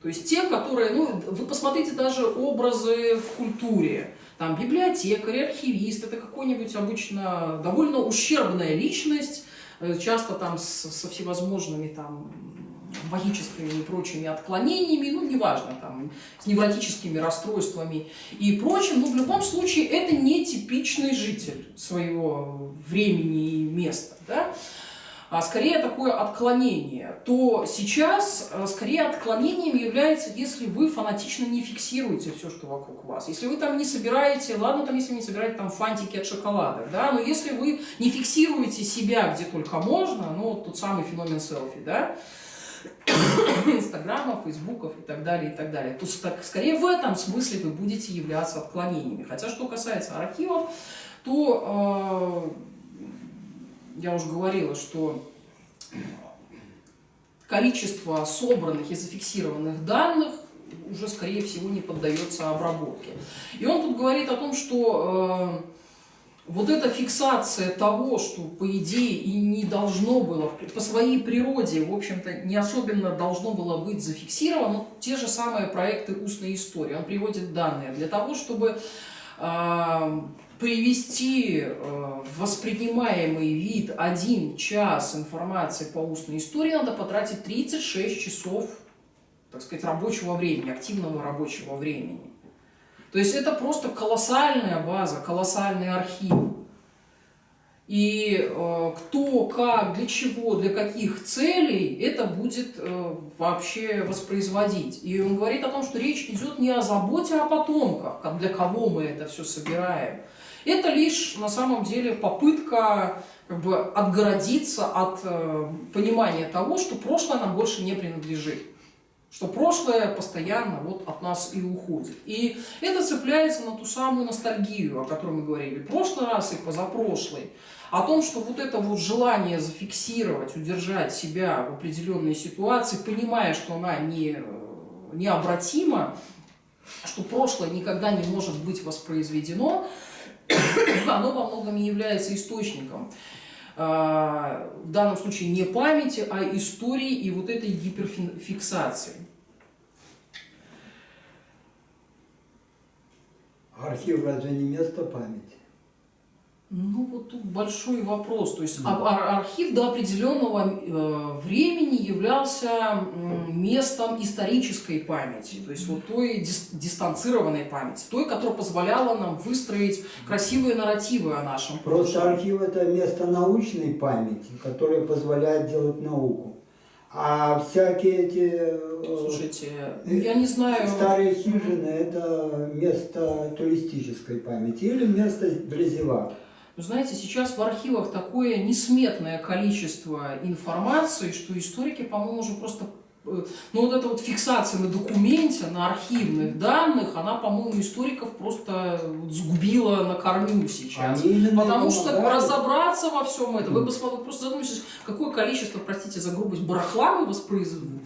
Speaker 1: То есть те, которые, ну, вы посмотрите даже образы в культуре. Там библиотекарь, архивист, это какой-нибудь обычно довольно ущербная личность, часто там со всевозможными там магическими и прочими отклонениями, ну, неважно, там, с невротическими расстройствами и прочим, но в любом случае это не типичный житель своего времени и места, да? А скорее такое отклонение, то сейчас скорее отклонением является, если вы фанатично не фиксируете все, что вокруг вас. Если вы там не собираете, ладно, там, если вы не собираете там фантики от шоколада, да, но если вы не фиксируете себя где только можно, ну, вот тот самый феномен селфи, да, Инстаграмов, Фейсбуков и так далее, то скорее в этом смысле вы будете являться отклонениями. Хотя, что касается архивов, то я уже говорила, что количество собранных и зафиксированных данных уже, скорее всего, не поддается обработке. И он тут говорит о том, что вот эта фиксация того, что, по идее, и не должно было, по своей природе, в общем-то, не особенно должно было быть зафиксировано, те же самые проекты устной истории. Он приводит данные для того, чтобы привести в воспринимаемый вид 1 час информации по устной истории, надо потратить 36 часов, так сказать, рабочего времени, активного рабочего времени. То есть это просто колоссальная база, колоссальный архив. И кто, как, для чего, для каких целей это будет вообще воспроизводить. И он говорит о том, что речь идет не о заботе о потомках, для кого мы это все собираем. Это лишь на самом деле попытка как бы отгородиться от понимания того, что прошлое нам больше не принадлежит. Что прошлое постоянно вот от нас и уходит. И это цепляется на ту самую ностальгию, о которой мы говорили в прошлый раз и позапрошлый. О том, что вот это вот желание зафиксировать, удержать себя в определенной ситуации, понимая, что она необратима, что прошлое никогда не может быть воспроизведено, оно во многом и является источником. В данном случае не памяти, а истории и вот этой гиперфиксации.
Speaker 2: Архив разве не место памяти?
Speaker 1: Ну, вот тут большой вопрос. То есть архив до определенного времени являлся местом исторической памяти, то есть вот той дистанцированной памяти, той, которая позволяла нам выстроить красивые нарративы о нашем прошлом.
Speaker 2: Просто архив – это место научной памяти, которое позволяет делать науку. А всякие эти
Speaker 1: Слушайте, я не знаю...
Speaker 2: старые хижины – это место туристической памяти или место для зевак.
Speaker 1: Вы знаете, сейчас в архивах такое несметное количество информации, что историки, по-моему, уже просто... Ну, вот эта вот фиксация на документе, на архивных данных, она, по-моему, историков просто сгубила на корню сейчас. Потому что разобраться во всем этом, вы просто задумайтесь, какое количество, простите за грубость, барахла мы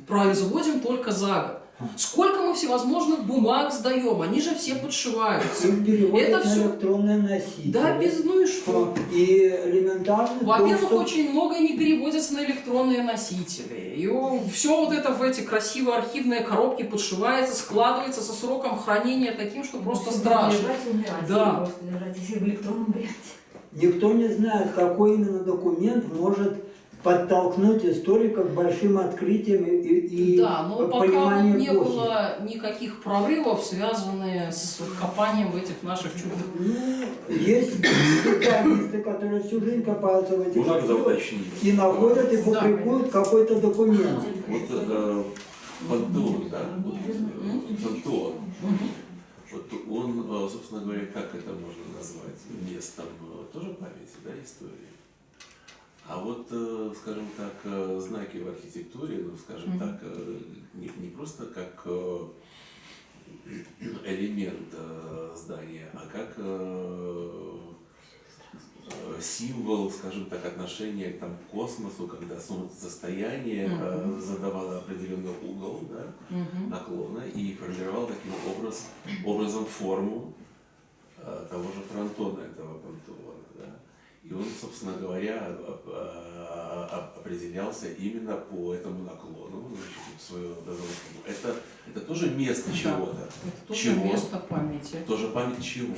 Speaker 1: производим только за год. Сколько мы всевозможных бумаг сдаем, они же все подшиваются.
Speaker 2: Их переводят
Speaker 1: это
Speaker 2: на
Speaker 1: все...
Speaker 2: электронные носители.
Speaker 1: Да, без ну и что.
Speaker 2: И элементарно...
Speaker 1: Во-первых, очень многое не переводится на электронные носители. И все вот это в эти красивые архивные коробки подшивается, складывается со сроком хранения таким, что просто страшно.
Speaker 3: Лежать и умирать,
Speaker 1: да.
Speaker 3: или просто лежать, если в электронном варианте.
Speaker 2: Никто не знает, какой именно документ может подтолкнуть историка к большим открытиям и
Speaker 1: да, но пока
Speaker 2: пониманию
Speaker 1: не
Speaker 2: эпохи.
Speaker 1: было никаких прорывов, связанных с копанием в этих наших чудах.
Speaker 2: Ну, есть специалисты, которые всю жизнь копаются в этих архивах и находят и публикуют какой-то документ.
Speaker 4: Вот Пантеон, да? Пантеон. Вот он, собственно говоря, как это можно назвать? Местом тоже памяти, да, истории? А вот, скажем так, знаки в архитектуре, ну, скажем так, не просто как элемент здания, а как символ, скажем так, отношения там, к космосу, когда солнцестояние задавало определенный угол, да, наклона и формировал таким образом форму того же фронтона этого пантеона. Да. И он, собственно говоря, определялся именно по этому наклону, значит, свою это тоже место чего-то.
Speaker 1: Это тоже
Speaker 4: чего?
Speaker 1: место памяти.
Speaker 4: Тоже память чего?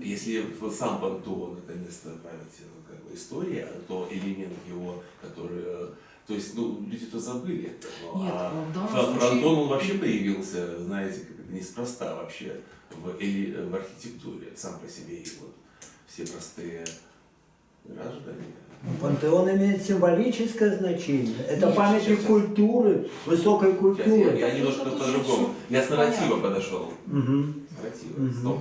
Speaker 4: Если сам пантеон это место памяти, ну, как бы история, то элемент его, который, то есть, ну, люди-то забыли это, но,
Speaker 1: Нет, в данном
Speaker 4: фронтон
Speaker 1: случае...
Speaker 4: он вообще появился, знаете, как это неспроста вообще в архитектуре, сам по себе и вот все простые граждане.
Speaker 2: Пантеон имеет символическое значение. Это
Speaker 4: Нет,
Speaker 2: памятник
Speaker 4: сейчас.
Speaker 2: культуры, высокой культуры.
Speaker 4: Я немножко
Speaker 1: Это
Speaker 4: по-другому. Я с нарратива
Speaker 1: понятно.
Speaker 4: подошел.
Speaker 2: Мгм.
Speaker 4: С нарратива. Стоп.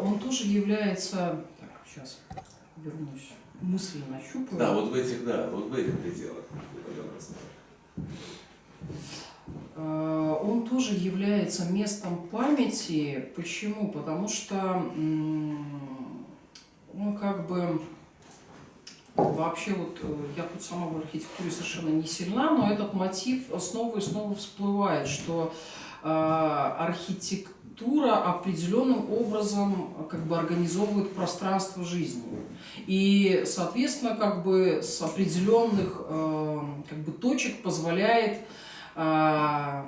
Speaker 1: Он тоже является... Так, сейчас вернусь. Мысли нащупаю.
Speaker 4: Да, вот в этих пределах.
Speaker 1: Он тоже является местом памяти. Почему? Потому что он как бы вообще вот я тут сама в архитектуре совершенно не сильна, но этот мотив снова и снова всплывает, что архитектура определенным образом как бы организовывает пространство жизни. И, соответственно, как бы с определенных как бы точек позволяет как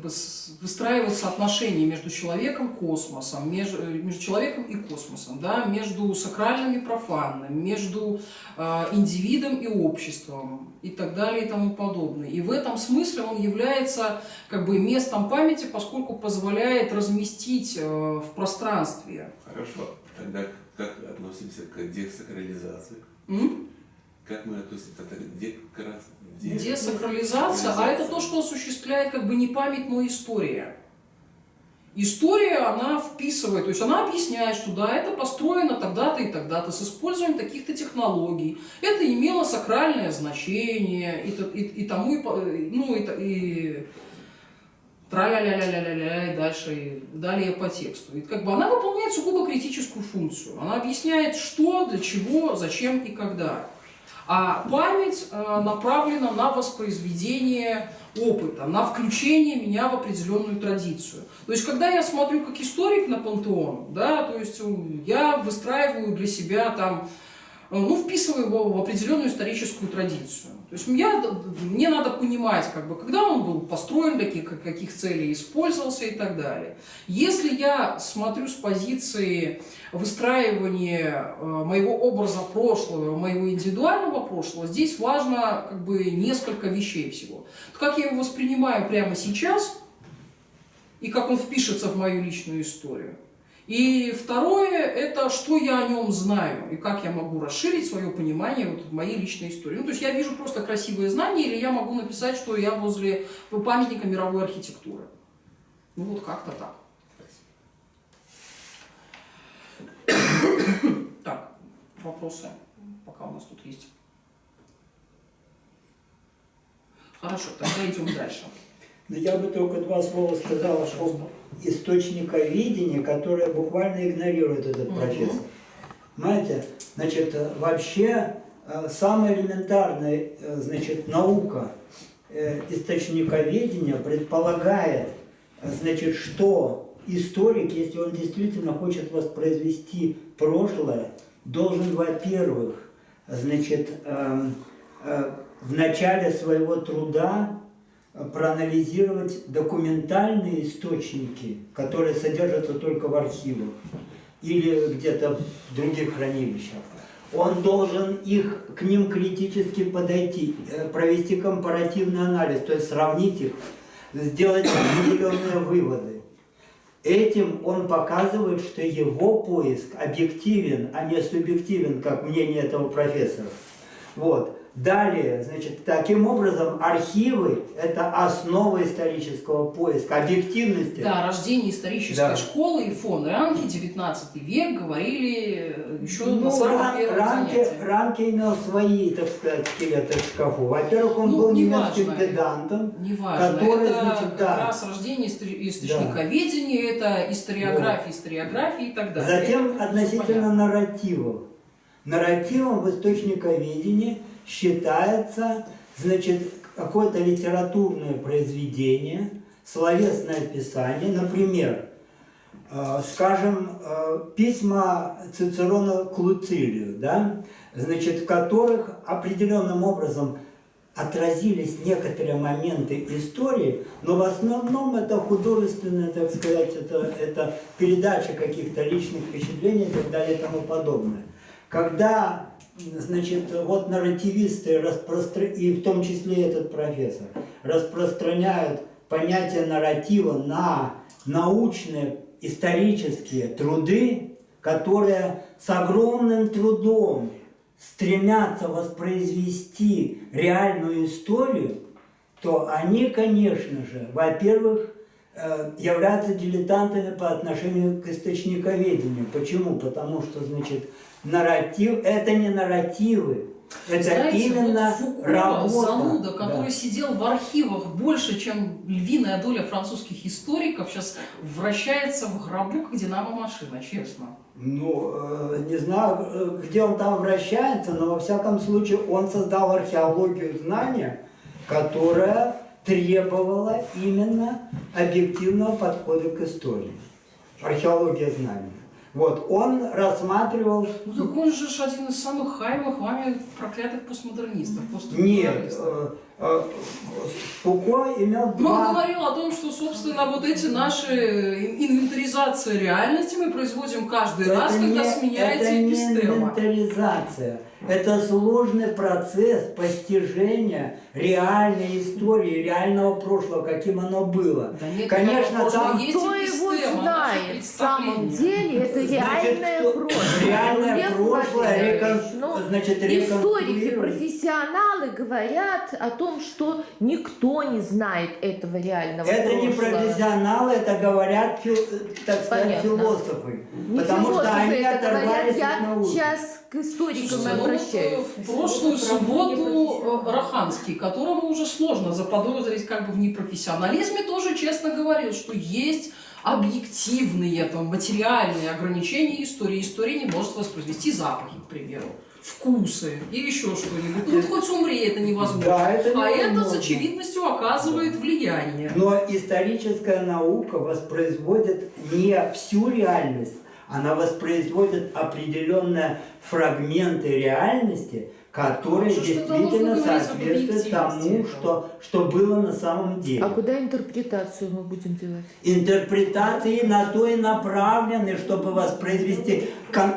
Speaker 1: бы выстраиваются отношения между человеком и космосом, между человеком и космосом, да, между сакральным и профанным, между индивидом и обществом и так далее и тому подобное. И в этом смысле он является как бы местом памяти, поскольку позволяет разместить в пространстве.
Speaker 4: Хорошо. Тогда как относимся к десакрализации? Как мы относимся к
Speaker 1: Десакрализация, а это то, что осуществляет как бы не память, но история. История, она вписывает, то есть она объясняет, что да, это построено тогда-то и тогда-то с использованием таких-то технологий. Это имело сакральное значение и тому, и тра-ля-ля-ля-ля-ля-ля, и дальше, далее по тексту. И как бы она выполняет сугубо критическую функцию. Она объясняет, что, для чего, зачем и когда. А память направлена на воспроизведение опыта, на включение меня в определенную традицию. То есть, когда я смотрю как историк на пантеон, да, то есть я выстраиваю для себя там, ну, вписываю его в определенную историческую традицию. То есть мне надо понимать, как бы, когда он был построен, для каких целей использовался и так далее. Если я смотрю с позиции выстраивания моего образа прошлого, моего индивидуального прошлого, здесь важно как бы несколько вещей всего. Как я его воспринимаю прямо сейчас и как он впишется в мою личную историю. И второе, это что я о нем знаю, и как я могу расширить свое понимание вот в моей личной истории. Ну, то есть я вижу просто красивые знания, или я могу написать, что я возле памятника мировой архитектуры. Ну, вот как-то так. Так, вопросы, пока у нас тут есть. Хорошо, тогда идем дальше.
Speaker 2: Но я бы только два слова сказал об источниковедении, которое буквально игнорирует этот профессор. Понимаете, значит, вообще самая элементарная, значит, наука источниковедения предполагает, значит, что историк, если он действительно хочет воспроизвести прошлое, должен, во-первых, значит, в начале своего труда проанализировать документальные источники, которые содержатся только в архивах или где-то в других хранилищах. Он должен к ним критически подойти, провести компаративный анализ, то есть сравнить их, сделать определенные выводы. Этим он показывает, что его поиск объективен, а не субъективен, как мнение этого профессора. Вот. Далее, значит, таким образом, архивы – это основа исторического поиска, объективности.
Speaker 1: Да, о рождении исторической
Speaker 2: Да.
Speaker 1: школы и фон Ранке, 19 век, говорили еще на
Speaker 2: Ну,
Speaker 1: самом первом занятии.
Speaker 2: Ранке имел свои, так сказать, скелеты в шкафу. Во-первых, он
Speaker 1: Ну,
Speaker 2: был
Speaker 1: неважно.
Speaker 2: немецким педантом,
Speaker 1: Неважно,
Speaker 2: который,
Speaker 1: это
Speaker 2: значит,
Speaker 1: как
Speaker 2: да.
Speaker 1: раз рождение источниковедения, это историография и так далее.
Speaker 2: Затем
Speaker 1: Это
Speaker 2: относительно нарративов. Нарративом в источниковедении считается, значит, какое-то литературное произведение, словесное описание, например, скажем, письма Цицерона к Луцилию, да, значит, в которых определенным образом отразились некоторые моменты истории, но в основном это художественная, так сказать, это передача каких-то личных впечатлений и так далее и тому подобное. Когда, значит, вот нарративисты, и в том числе этот профессор, распространяют понятие нарратива на научные исторические труды, которые с огромным трудом стремятся воспроизвести реальную историю, то они, конечно же, во-первых, являются дилетантами по отношению к источниковедению. Почему? Потому что, значит, нарратив – это не нарративы, это
Speaker 1: знаете,
Speaker 2: именно
Speaker 1: вот Фуко,
Speaker 2: работа.
Speaker 1: зануда, который
Speaker 2: Да.
Speaker 1: сидел в архивах больше, чем львиная доля французских историков, сейчас вращается в гробу, как динамо-машина, честно.
Speaker 2: Ну, не знаю, где он там вращается, но во всяком случае он создал археологию знания, которая требовала именно объективного подхода к истории. Археология знания. Вот, он рассматривал...
Speaker 1: Ну так он же один из самых хайвых вами проклятых постмодернистов.
Speaker 2: Нет, Фуко имел
Speaker 1: Он
Speaker 2: два...
Speaker 1: говорил о том, что, собственно, вот эти наши инвентаризации реальности мы производим каждый раз, когда сменяется
Speaker 2: это не
Speaker 1: эпистема.
Speaker 2: инвентаризация. Это сложный процесс постижения реальной истории, реального прошлого, каким оно было.
Speaker 1: Да нет,
Speaker 2: Конечно,
Speaker 1: прошлое
Speaker 2: там...
Speaker 1: есть
Speaker 3: Кто его
Speaker 1: эпистема,
Speaker 3: знает?
Speaker 1: наше
Speaker 3: В самом
Speaker 1: представление.
Speaker 3: деле это реальное прошлое.
Speaker 2: Реальное
Speaker 3: Лев
Speaker 2: прошлое,
Speaker 3: Владимирович, но
Speaker 2: значит,
Speaker 3: историки,
Speaker 2: реконструировать.
Speaker 3: профессионалы говорят о том, что никто не знает этого реального
Speaker 2: Это
Speaker 3: прошлого.
Speaker 2: не профессионалы, это говорят, так сказать,
Speaker 3: Понятно.
Speaker 2: философы.
Speaker 3: Не
Speaker 2: Потому что
Speaker 3: философы
Speaker 2: они
Speaker 3: это говорят,
Speaker 2: оторвались от
Speaker 3: я
Speaker 2: науки.
Speaker 3: сейчас к историкам
Speaker 1: Слушайте, ну вот,
Speaker 3: обращаюсь.
Speaker 1: в прошлую субботу Раханский, которому уже сложно заподозрить как бы в непрофессионализме, тоже честно говорил, что есть объективные, там, материальные ограничения истории. История не может воспроизвести запахи, к примеру, вкусы и еще что-нибудь. Ну, вот хоть умри, это невозможно.
Speaker 2: Да, это
Speaker 1: А это
Speaker 2: невозможно.
Speaker 1: с очевидностью оказывает влияние.
Speaker 2: Но историческая наука воспроизводит не всю реальность, она воспроизводит определенные фрагменты реальности, которые
Speaker 1: Ну, что тогда
Speaker 2: действительно
Speaker 1: можно говорить об
Speaker 2: соответствуют тому,
Speaker 1: объективности
Speaker 2: что было на самом деле.
Speaker 3: А куда интерпретацию мы будем делать?
Speaker 2: Интерпретации на то и направлены, чтобы воспроизвести.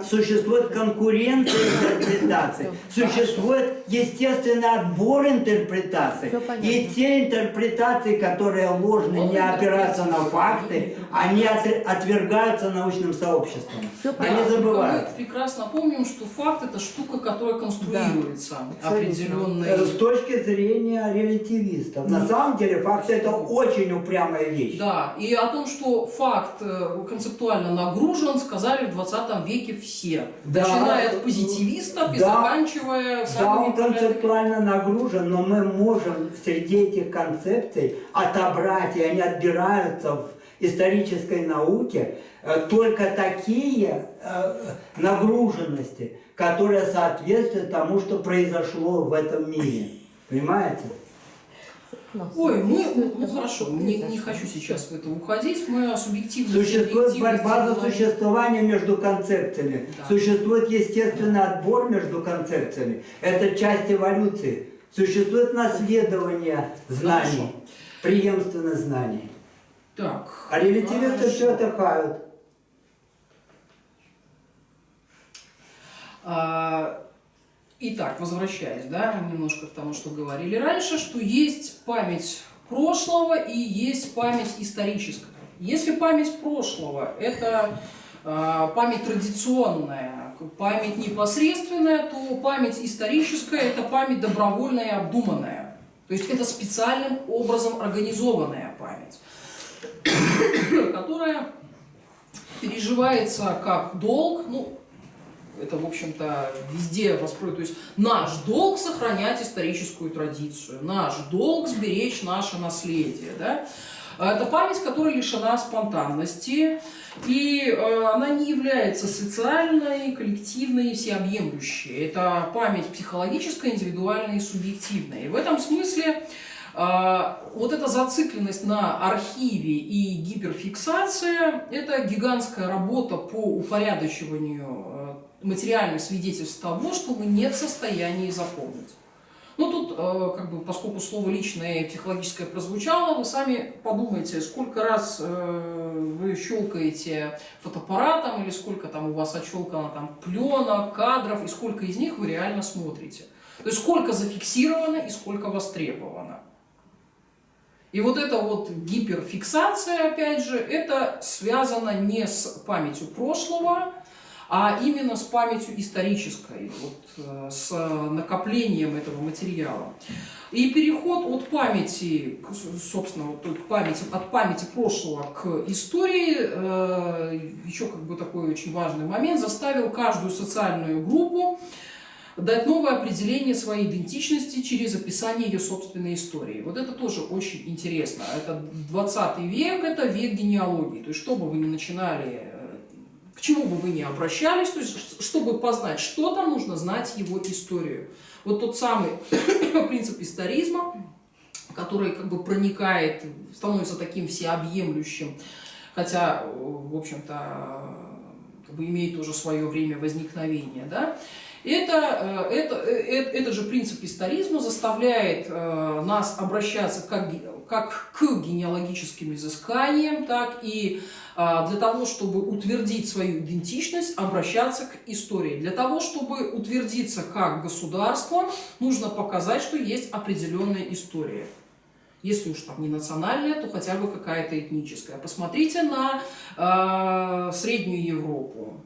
Speaker 2: Существует конкуренция интерпретаций, существует естественный отбор интерпретаций.
Speaker 3: Всё понятно.
Speaker 2: И те интерпретации, которые ложны, не опираются на факты, они отвергаются научным сообществом.
Speaker 3: Всё
Speaker 2: Да не
Speaker 3: понятно.
Speaker 2: забывают.
Speaker 1: Мы прекрасно помним, что факт – это штука, которая конструируется определенной...
Speaker 2: С точки зрения релятивистов. На самом деле факты это очень упрямая вещь.
Speaker 1: Да, и о том, что факт концептуально нагружен, сказали в 20 веке все.
Speaker 2: Да.
Speaker 1: Начиная от позитивистов и
Speaker 2: Да.
Speaker 1: заканчивая
Speaker 2: Да,
Speaker 1: самыми
Speaker 2: он концептуально нагружен, но мы можем среди этих концепций отобрать, и они отбираются в исторической науке, только такие нагруженности, которые соответствуют тому, что произошло в этом мире. Понимаете?
Speaker 1: Ой, ну хорошо, не хочу сейчас в это уходить, мы о субъективности.
Speaker 2: Существует борьба за
Speaker 1: объективности
Speaker 2: существование между концепциями.
Speaker 1: Да.
Speaker 2: Существует естественный отбор между концепциями. Это часть эволюции. Существует наследование знаний,
Speaker 1: Хорошо.
Speaker 2: преемственность знаний.
Speaker 1: Так.
Speaker 2: А релятивисты
Speaker 1: хорошо.
Speaker 2: все это хают.
Speaker 1: Итак, возвращаясь, да, немножко к тому, что говорили раньше, что есть память прошлого и есть память историческая. Если память прошлого – это память традиционная, память непосредственная, то память историческая – это память добровольная и обдуманная. То есть это специальным образом организованная память, которая переживается как долг, ну, это, в общем-то, везде воспринимается. То есть наш долг сохранять историческую традицию, наш долг сберечь наше наследие. Да? Это память, которая лишена спонтанности, и она не является социальной, коллективной, всеобъемлющей. Это память психологическая, индивидуальная и субъективная. И в этом смысле вот эта зацикленность на архиве и гиперфиксация – это гигантская работа по упорядочиванию материальных свидетельств того, что мы не в состоянии запомнить. Ну тут, как бы, поскольку слово личное и психологическое прозвучало, вы сами подумайте, сколько раз вы щелкаете фотоаппаратом, или сколько там у вас отщелкано там пленок, кадров, и сколько из них вы реально смотрите. То есть сколько зафиксировано и сколько востребовано. И вот эта вот гиперфиксация, опять же, это связано не с памятью прошлого, а именно с памятью исторической, вот, с накоплением этого материала. И переход от памяти, собственно, вот, от памяти прошлого к истории, еще как бы такой очень важный момент, заставил каждую социальную группу дать новое определение своей идентичности через описание ее собственной истории. Вот это тоже очень интересно. Это 20 век, это век генеалогии. То есть, что бы вы ни начинали, к чему бы вы ни обращались, то есть, чтобы познать что-то, нужно знать его историю. Вот тот самый принцип историзма, который как бы проникает, становится таким всеобъемлющим, хотя, в общем-то, как бы имеет уже свое время возникновения, да? Этот же принцип историзма заставляет нас обращаться как к генеалогическим изысканиям, так и для того, чтобы утвердить свою идентичность, обращаться к истории. Для того, чтобы утвердиться как государство, нужно показать, что есть определенная история. Если уж там не национальная, то хотя бы какая-то этническая. Посмотрите на Среднюю Европу.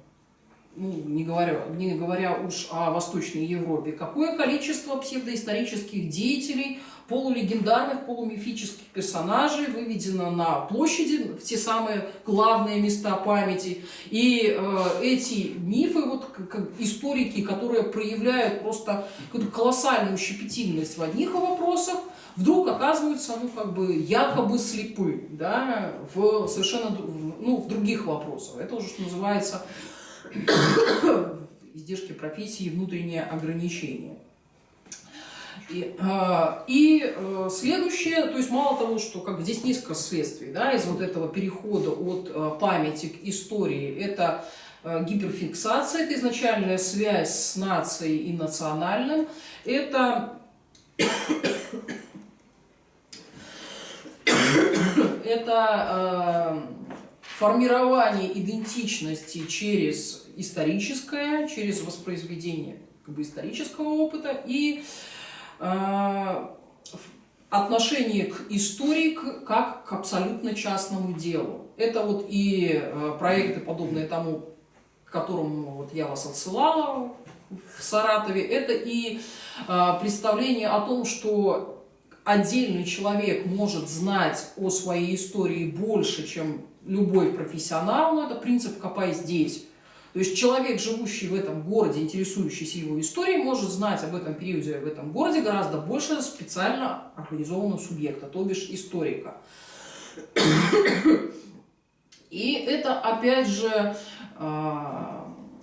Speaker 1: Ну, не говоря уж о Восточной Европе, какое количество псевдоисторических деятелей, полулегендарных, полумифических персонажей выведено на площади, в те самые главные места памяти. И эти мифы, вот, как историки, которые проявляют просто какую-то колоссальную щепетильность в одних вопросах, вдруг оказываются, ну, как бы, якобы слепы, да, в совершенно в других вопросах. Это уже, что называется, издержки профессии и внутреннее ограничение. И следующее, то есть мало того, что как бы здесь несколько следствий, да, из вот этого перехода от памяти к истории, это гиперфиксация, это изначальная связь с нацией и национальным, это формирование идентичности через историческое, через воспроизведение как бы исторического опыта и отношение к истории как к абсолютно частному делу. Это вот и проекты, подобные тому, к которому вот я вас отсылала в Саратове, это и представление о том, что отдельный человек может знать о своей истории больше, чем любой профессионал, но это принцип «копай здесь». То есть человек, живущий в этом городе, интересующийся его историей, может знать об этом периоде в этом городе гораздо больше специально организованного субъекта, то бишь историка. И это, опять же,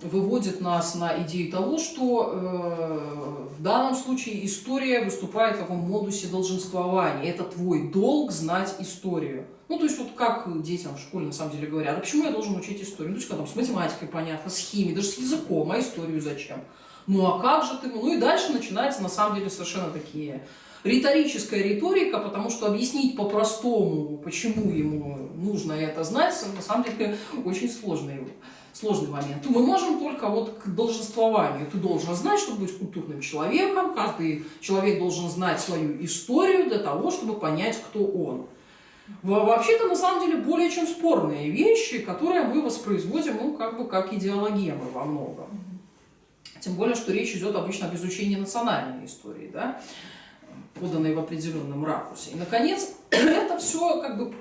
Speaker 1: выводит нас на идею того, что в данном случае история выступает в таком модусе долженствования. Это твой долг знать историю. Ну, то есть, вот как детям в школе на самом деле говорят, а почему я должен учить историю? Ну, то есть, когда там с математикой понятно, с химией, даже с языком, а историю зачем? Ну, а как же ты? Ну, и дальше начинается, на самом деле, совершенно такие риторическая риторика, потому что объяснить по-простому, почему ему нужно это знать, на самом деле, очень сложный момент. Мы можем только вот к долженствованию. Ты должен знать, чтобы быть культурным человеком, каждый человек должен знать свою историю для того, чтобы понять, кто он. Вообще-то, на самом деле, более чем спорные вещи, которые мы воспроизводим, ну, как бы, как идеологемы во многом. Тем более, что речь идет обычно об изучении национальной истории, да, поданной в определенном ракурсе. И, наконец, это все как бы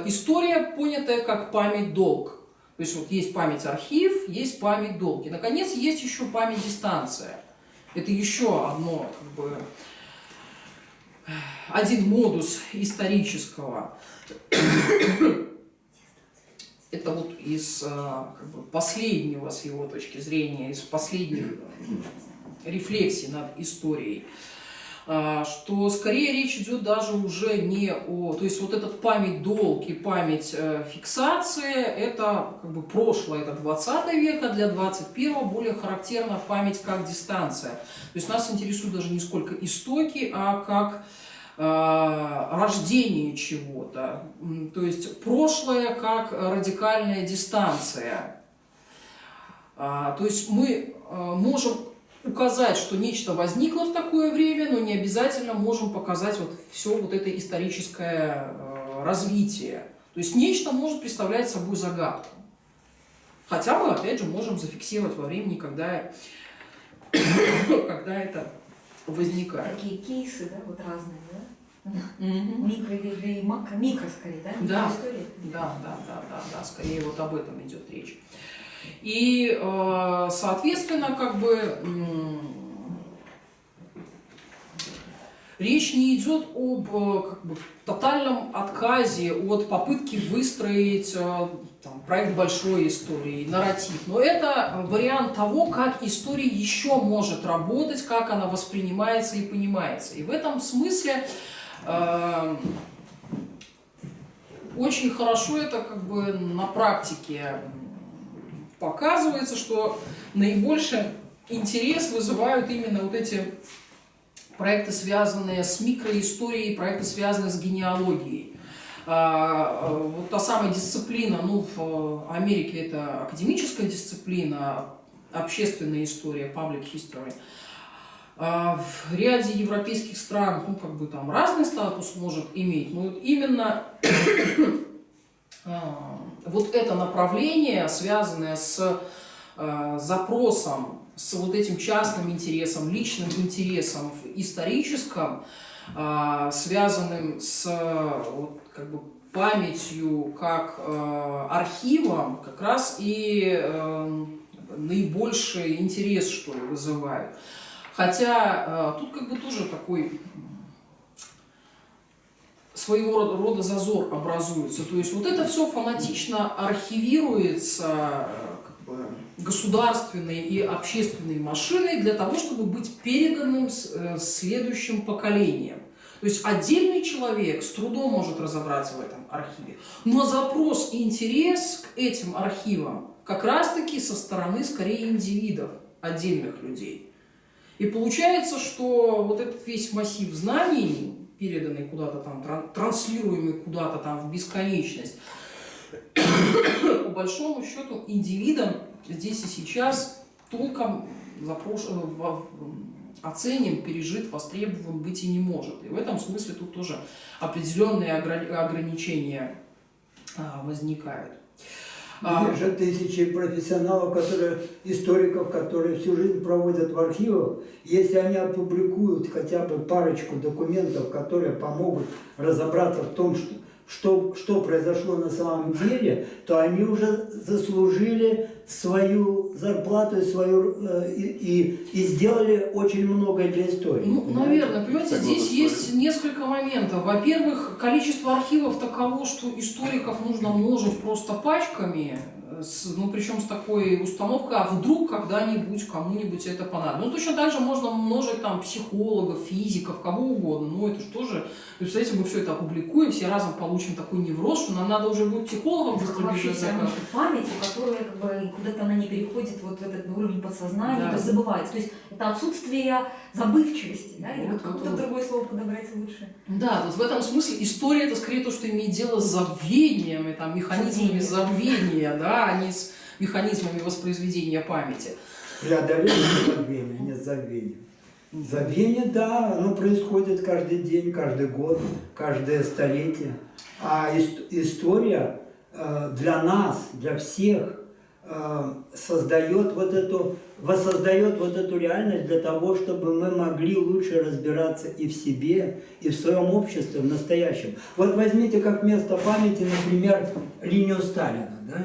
Speaker 1: история, понятая как память-долг. То есть вот есть память-архив, есть память-долг. И, наконец, есть еще память-дистанция. Это еще одно, как бы, один модус исторического. Это вот из как бы, последнего, с его точки зрения, из последних рефлексий над историей, что скорее речь идет даже уже не о... То есть вот этот память-долг и память-фиксация, это как бы прошлое, это 20 век, а для 21-го более характерна память как дистанция. То есть нас интересуют даже не сколько истоки, а как рождение чего-то. То есть прошлое как радикальная дистанция. То есть мы можем указать, что нечто возникло в такое время, но не обязательно можем показать вот все вот это историческое развитие. То есть нечто может представлять собой загадку. Хотя мы, опять же, можем зафиксировать во времени, когда это возникает.
Speaker 5: Такие кейсы, да, вот разные, да?
Speaker 1: Мгм.
Speaker 5: Микро или микро скорее, да?
Speaker 1: Да.
Speaker 5: История.
Speaker 1: Да, скорее вот об этом идет речь. И, соответственно, как бы речь не идет об как бы, тотальном отказе от попытки выстроить там, проект большой истории, нарратив. Но это вариант того, как история еще может работать, как она воспринимается и понимается. И в этом смысле очень хорошо это как бы на практике показывается, что наибольший интерес вызывают именно вот эти проекты, связанные с микроисторией, проекты, связанные с генеалогией. Вот та самая дисциплина, ну, в Америке это академическая дисциплина, общественная история, public history. В ряде европейских стран, ну, как бы там разный статус может иметь, но именно вот это направление, связанное с запросом, с вот этим частным интересом, личным интересом в историческом, связанным с вот, как бы, памятью как архивом, как раз и наибольший интерес, что ли, вызывает. Хотя тут как бы тоже такой своего рода зазор образуется. То есть вот это все фанатично архивируется как бы, государственной и общественной машиной для того, чтобы быть переданным следующим поколениям. То есть отдельный человек с трудом может разобраться в этом архиве. Но запрос и интерес к этим архивам как раз-таки со стороны скорее индивидов, отдельных людей. И получается, что вот этот весь массив знаний, переданный куда-то там, транслируемый куда-то там в бесконечность, по большому счету индивидам здесь и сейчас толком оценен, пережит, востребован быть и не может. И в этом смысле тут тоже определенные ограничения возникают.
Speaker 2: Есть же тысячи профессионалов, историков, которые всю жизнь проводят в архивах. Если они опубликуют хотя бы парочку документов, которые помогут разобраться в том, что произошло на самом деле, то они уже заслужили свою зарплату и сделали очень многое для истории.
Speaker 1: Ну, наверное, понимаете, здесь есть несколько моментов. Во-первых, количество архивов таково, что историков нужно множить просто пачками, ну, причем с такой установкой, а вдруг когда-нибудь кому-нибудь это понадобится. Ну, точно так же можно множить там психологов, физиков, кого угодно. Ну, это же тоже, представляете, мы все это опубликуем, все разом получим такой невроз, что нам надо уже будет психологом быстро бежать.
Speaker 5: Память, которая как бы куда-то она не переходит вот в этот уровень подсознания,
Speaker 1: Да.
Speaker 5: то есть забывается. То есть это отсутствие забывчивости, да, или
Speaker 1: Вот,
Speaker 5: какое-то
Speaker 1: вот.
Speaker 5: другое слово подобрать лучше.
Speaker 1: Да, вот в этом смысле история это скорее то, что имеет дело с забвением и там, механизмами забвения, да, а не с механизмами воспроизведения памяти.
Speaker 2: Преодоление забвения, нет забвения. Забвение, да, оно происходит каждый день, каждый год, каждое столетие. А история для нас, для всех, воссоздает вот эту реальность для того, чтобы мы могли лучше разбираться и в себе, и в своем обществе, в настоящем. Вот возьмите как место памяти, например, линию Сталина, да?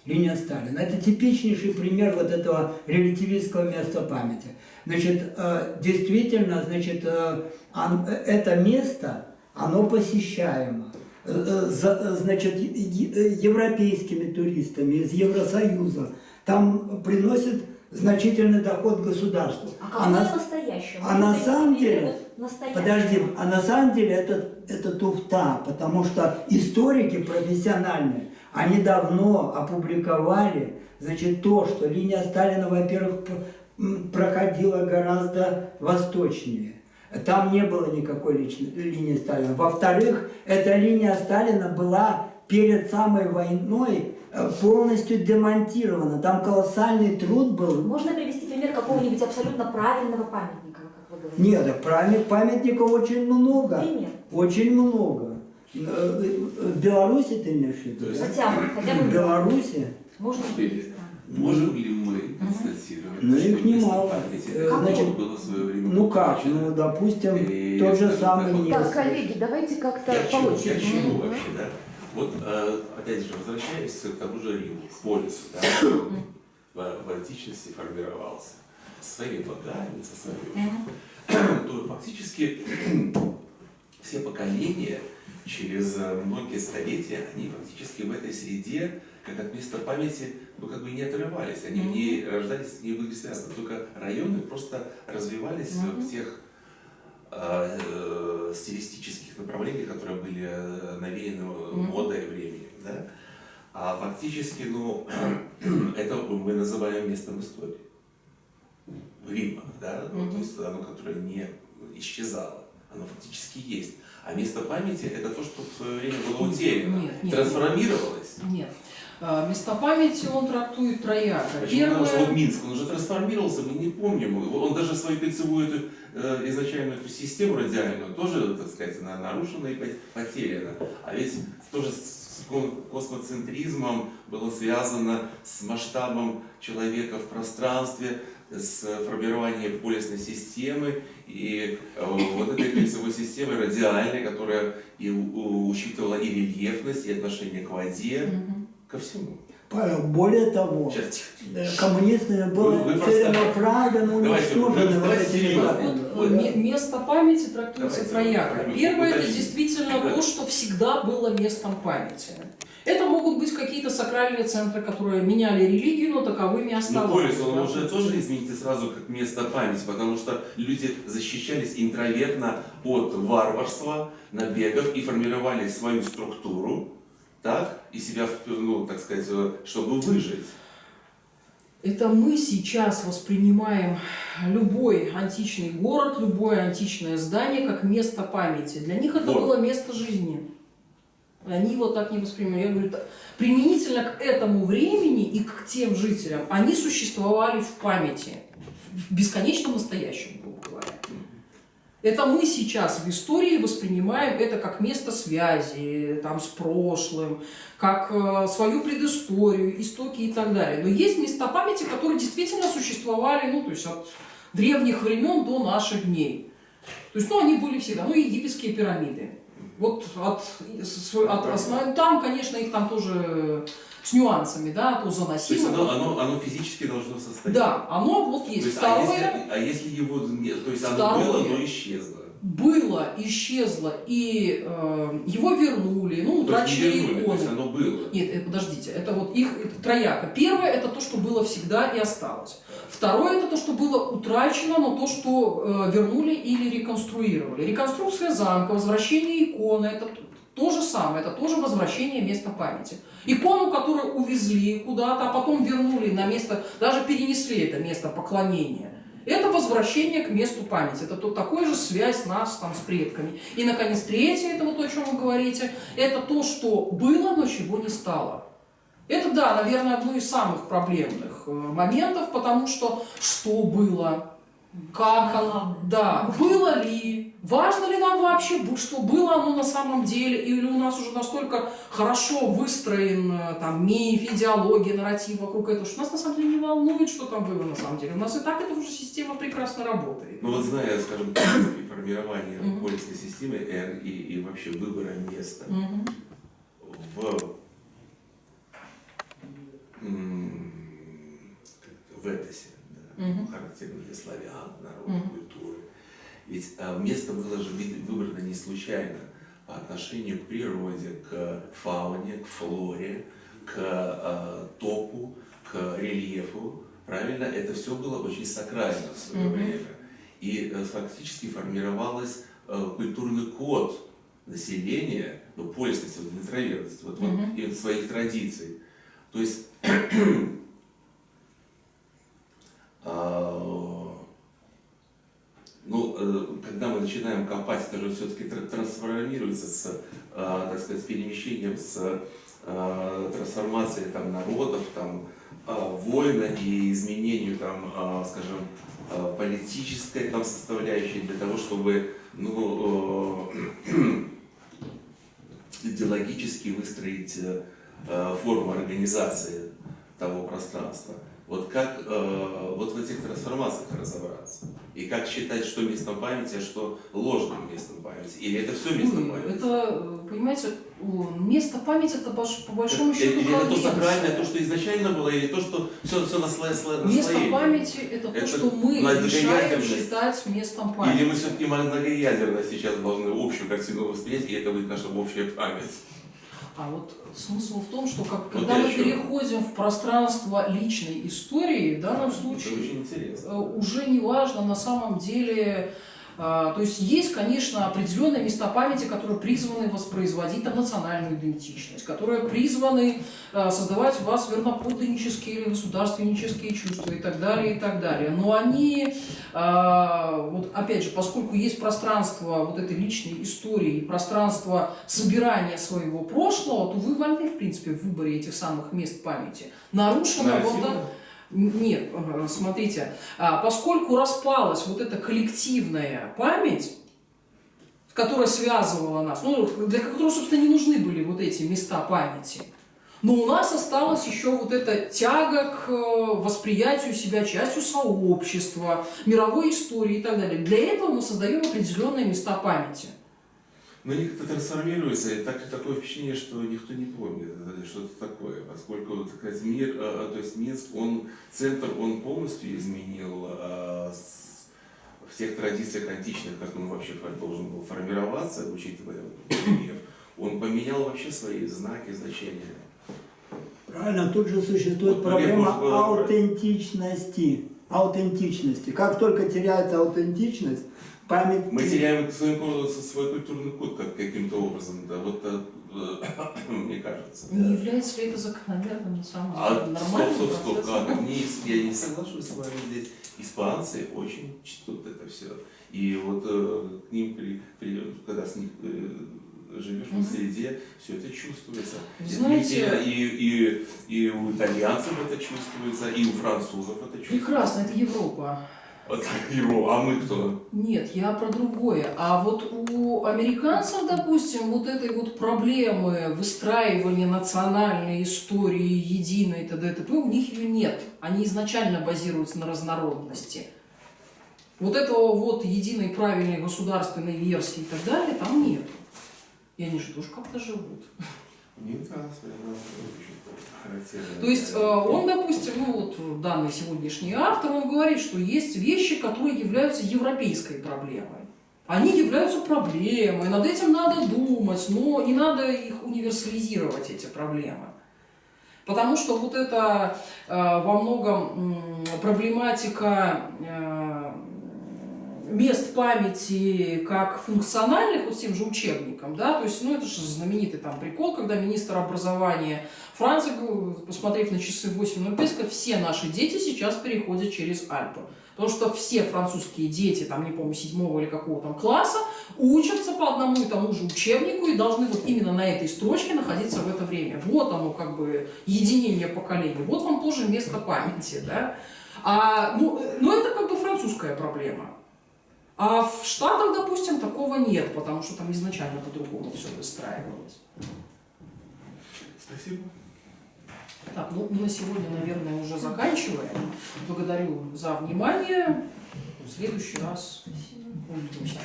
Speaker 2: Линия Сталина. Это типичнейший пример вот этого релятивистского места памяти. Значит, действительно, значит, это место, оно посещаемо. Значит, европейскими туристами из Евросоюза. Там приносит значительный доход государству.
Speaker 5: А настоящее?
Speaker 2: А на самом деле,
Speaker 5: настоящее.
Speaker 2: подожди, а на самом деле это туфта, потому что историки профессиональные, они давно опубликовали, значит, то, что линия Сталина, во-первых, проходила гораздо восточнее. Там не было никакой линии Сталина. Во-вторых, эта линия Сталина была перед самой войной полностью демонтирована. Там колоссальный труд был.
Speaker 5: Можно привести пример какого-нибудь абсолютно правильного памятника, как вы говорите?
Speaker 2: Нет, памятников очень много.
Speaker 5: Пример.
Speaker 2: Очень много. В Беларуси ты имеешь в виду?
Speaker 4: То есть-
Speaker 5: Хотя бы.
Speaker 2: В Беларуси?
Speaker 5: Можно
Speaker 4: Можем ли мы констатировать,
Speaker 2: Ну,
Speaker 4: что
Speaker 2: их
Speaker 4: место
Speaker 2: немало.
Speaker 4: памяти
Speaker 2: Значит,
Speaker 4: было в свое время
Speaker 2: Ну как?
Speaker 4: утрачено?
Speaker 2: Ну, допустим,
Speaker 4: И,
Speaker 2: тот же
Speaker 4: скажем
Speaker 2: самый
Speaker 4: так, вот-
Speaker 3: Так,
Speaker 2: Невский.
Speaker 3: коллеги, давайте как-то
Speaker 4: Я к
Speaker 3: по
Speaker 4: чему
Speaker 3: очереди.
Speaker 4: вообще, да? Вот, опять же, возвращаясь к тому же Риму, к полису, да, в античности формировался своими богами, со своими, то фактически все поколения через многие столетия, они фактически в этой среде, как от места памяти, ну как бы не отрывались, они в ней рождались, не были связаны, только районы просто развивались в тех стилистических направлениях, которые были навеяны модой времени, да? А фактически, ну, это мы называем местом истории. Рима, да? То есть оно, которое не исчезало, оно фактически есть. А место памяти – это то, что в свое время было утеряно,
Speaker 1: Нет.
Speaker 4: трансформировалось.
Speaker 1: Нет. Место памяти он трактует трояко.
Speaker 4: Почему? Потому что вот Минск, он уже трансформировался, мы не помним. Он даже свою кольцевую эту, изначальную эту систему радиальную тоже, так сказать, нарушена и потеряна. А ведь тоже с космоцентризмом было связано с масштабом человека в пространстве, с формированием полисной системы и вот этой кольцевой системы радиальной, которая и учитывала и рельефность, и отношение к воде, ко всему.
Speaker 2: Более того,
Speaker 4: Сейчас.
Speaker 2: коммунистами было
Speaker 4: Вы просто-
Speaker 2: целенаправленно уничтожены вот
Speaker 4: давайте
Speaker 2: эти
Speaker 4: серьезно.
Speaker 1: Вот место памяти трактуется
Speaker 4: Давайте,
Speaker 1: трояко.
Speaker 4: давайте,
Speaker 1: Первое – это
Speaker 4: уточните.
Speaker 1: действительно то, что всегда было местом памяти. Это могут быть какие-то сакральные центры, которые меняли религию, но таковыми
Speaker 4: Но
Speaker 1: оставались.
Speaker 4: полис, он уже тоже, извините, сразу как место памяти, потому что люди защищались интровертно от варварства, набегов и формировали свою структуру, так, и себя, ну, так сказать, чтобы выжить.
Speaker 1: Это мы сейчас воспринимаем любой античный город, любое античное здание как место памяти. Для них это
Speaker 4: Вот.
Speaker 1: было место жизни. Они его так не воспринимали. Я говорю, применительно к этому времени и к тем жителям, они существовали в памяти, в бесконечном настоящем, грубо говоря. Это мы сейчас в истории воспринимаем это как место связи там, с прошлым, как свою предысторию, истоки и так далее. Но есть места памяти, которые действительно существовали, ну, то есть от древних времен до наших дней. То есть, ну, они были всегда, ну, египетские пирамиды. Вот там, конечно, их там тоже с нюансами, да, то
Speaker 4: То есть
Speaker 1: заносимо.
Speaker 4: оно физически должно состоять.
Speaker 1: Да, оно вот
Speaker 4: То
Speaker 1: есть.
Speaker 4: есть,
Speaker 1: Второе.
Speaker 4: а если его нет, то есть оно
Speaker 1: Второе.
Speaker 4: было, но исчезло.
Speaker 1: Было, исчезло, и его вернули, ну,
Speaker 4: То есть не
Speaker 1: утраченные
Speaker 4: вернули, то есть
Speaker 1: иконы.
Speaker 4: оно было.
Speaker 1: Нет, подождите, это вот их это трояко. Первое – это то, что было всегда и осталось. Второе – это то, что было утрачено, но то, что вернули или реконструировали. Реконструкция замка, возвращение иконы – это то же самое, это тоже возвращение места памяти. Икону, которую увезли куда-то, а потом вернули на место, даже перенесли это место поклонения. Это возвращение к месту памяти. Это такая же связь нас там, с предками. И, наконец, третье, это вот то, о чем вы говорите, это то, что было, но чего не стало. Это, да, наверное, одно из самых проблемных моментов, потому что было? Как
Speaker 5: Самое
Speaker 1: оно,
Speaker 5: главное.
Speaker 1: да, было ли, важно ли нам вообще, что было оно на самом деле, или у нас уже настолько хорошо выстроен там миф, идеология, нарратив вокруг этого, что нас на самом деле не волнует, что там было на самом деле. У нас и так эта уже система прекрасно работает.
Speaker 4: Ну вот зная, скажем, принципы формирования польской системы и вообще выбора места в этосе, да, характерно для славян, народа, культуры. Ведь место было же выбрано не случайно по отношению к природе, к фауне, к флоре, к топу, к рельефу. Правильно? Это все было очень сакрально в свое время. И фактически формировалось культурный код населения, ну, польскость, вот, интровертность, вот, и своих традиций. То есть когда мы начинаем копать, это же все-таки трансформируется с, так сказать, с перемещением, с трансформацией там, народов, там, война и изменению, там, скажем, политической там, составляющей для того, чтобы идеологически выстроить форму организации того пространства. Вот как вот в этих трансформациях разобраться? И как считать, что местом памяти, а что ложным местом памяти? Или это все место памяти?
Speaker 1: Это, понимаете, место памяти это по большому счету
Speaker 4: или это то
Speaker 1: конвенция.
Speaker 4: сакральное, то, что изначально было, или то, что все наслоение?
Speaker 1: Место памяти это то, что мы решаем считать местом памяти.
Speaker 4: Или мы все-таки многоядерно сейчас должны общую картину воспринять, и это будет наша общая память?
Speaker 1: А вот смысл в том, что когда мы переходим в пространство личной истории, в данном случае уже не важно на самом деле, то есть есть, конечно, определенные места памяти, которые призваны воспроизводить там, национальную идентичность, которые призваны создавать у вас верноподданнические или государственнические чувства и так далее, и так далее. Но они, вот опять же, поскольку есть пространство вот этой личной истории, пространство собирания своего прошлого, то вы вольны, в принципе, в выборе этих самых мест памяти. Нарушено вот так. Нет, смотрите, поскольку распалась вот эта коллективная память, которая связывала нас, для которой, собственно, не нужны были вот эти места памяти, но у нас осталась еще вот эта тяга к восприятию себя частью сообщества, мировой истории и так далее. Для этого мы создаем определенные места памяти.
Speaker 4: Но они как-то трансформируются, и такое впечатление, что никто не помнит что-то такое, поскольку, так сказать, мир, то есть Минск, центр, он полностью изменил в тех традициях античных, как он вообще должен был формироваться, учитывая рельеф, он поменял вообще свои знаки, значения.
Speaker 2: Правильно, тут же существует проблема аутентичности. Как только теряется аутентичность, память...
Speaker 4: Мы теряем свой культурный код каким-то образом, да, вот мне кажется.
Speaker 1: Не является ли это закономерным на самом деле? Нормальным процессом?
Speaker 4: Я не соглашусь с вами здесь. Испанцы очень чтут это все. И вот к ним, когда с них живешь в среде, все это чувствуется.
Speaker 1: Знаете,
Speaker 4: и у итальянцев это чувствуется, и у французов это чувствуется.
Speaker 1: Прекрасно, это Европа.
Speaker 4: Вот его, а мы кто?
Speaker 1: Нет, я про другое. А вот у американцев, допустим, вот этой вот проблемы выстраивания национальной истории единой, т.д. т.п. у них ее нет. Они изначально базируются на разнородности. Вот этого вот единой правильной государственной версии и так далее там нет. И они же тоже как-то живут. То есть он, допустим, данный сегодняшний автор, он говорит, что есть вещи, которые являются европейской проблемой. Они являются проблемой, над этим надо думать, но не надо их универсализировать, эти проблемы. Потому что вот это во многом проблематика мест памяти как функциональных, вот с тем же учебником, да, то есть, это же знаменитый там прикол, когда министр образования Франции, посмотрев на часы 8:05, сказал, все наши дети сейчас переходят через Альпы. Потому что все французские дети, там, не помню, 7 или какого там класса, учатся по одному и тому же учебнику и должны вот именно на этой строчке находиться в это время. Вот оно, как бы, единение поколений. Вот вам тоже место памяти, да. Это как бы французская дикая проблема. А в Штатах, допустим, такого нет, потому что там изначально по-другому все выстраивалось.
Speaker 4: Спасибо.
Speaker 1: Так, ну на сегодня, наверное, уже заканчиваем. Благодарю за внимание. В следующий раз увидимся.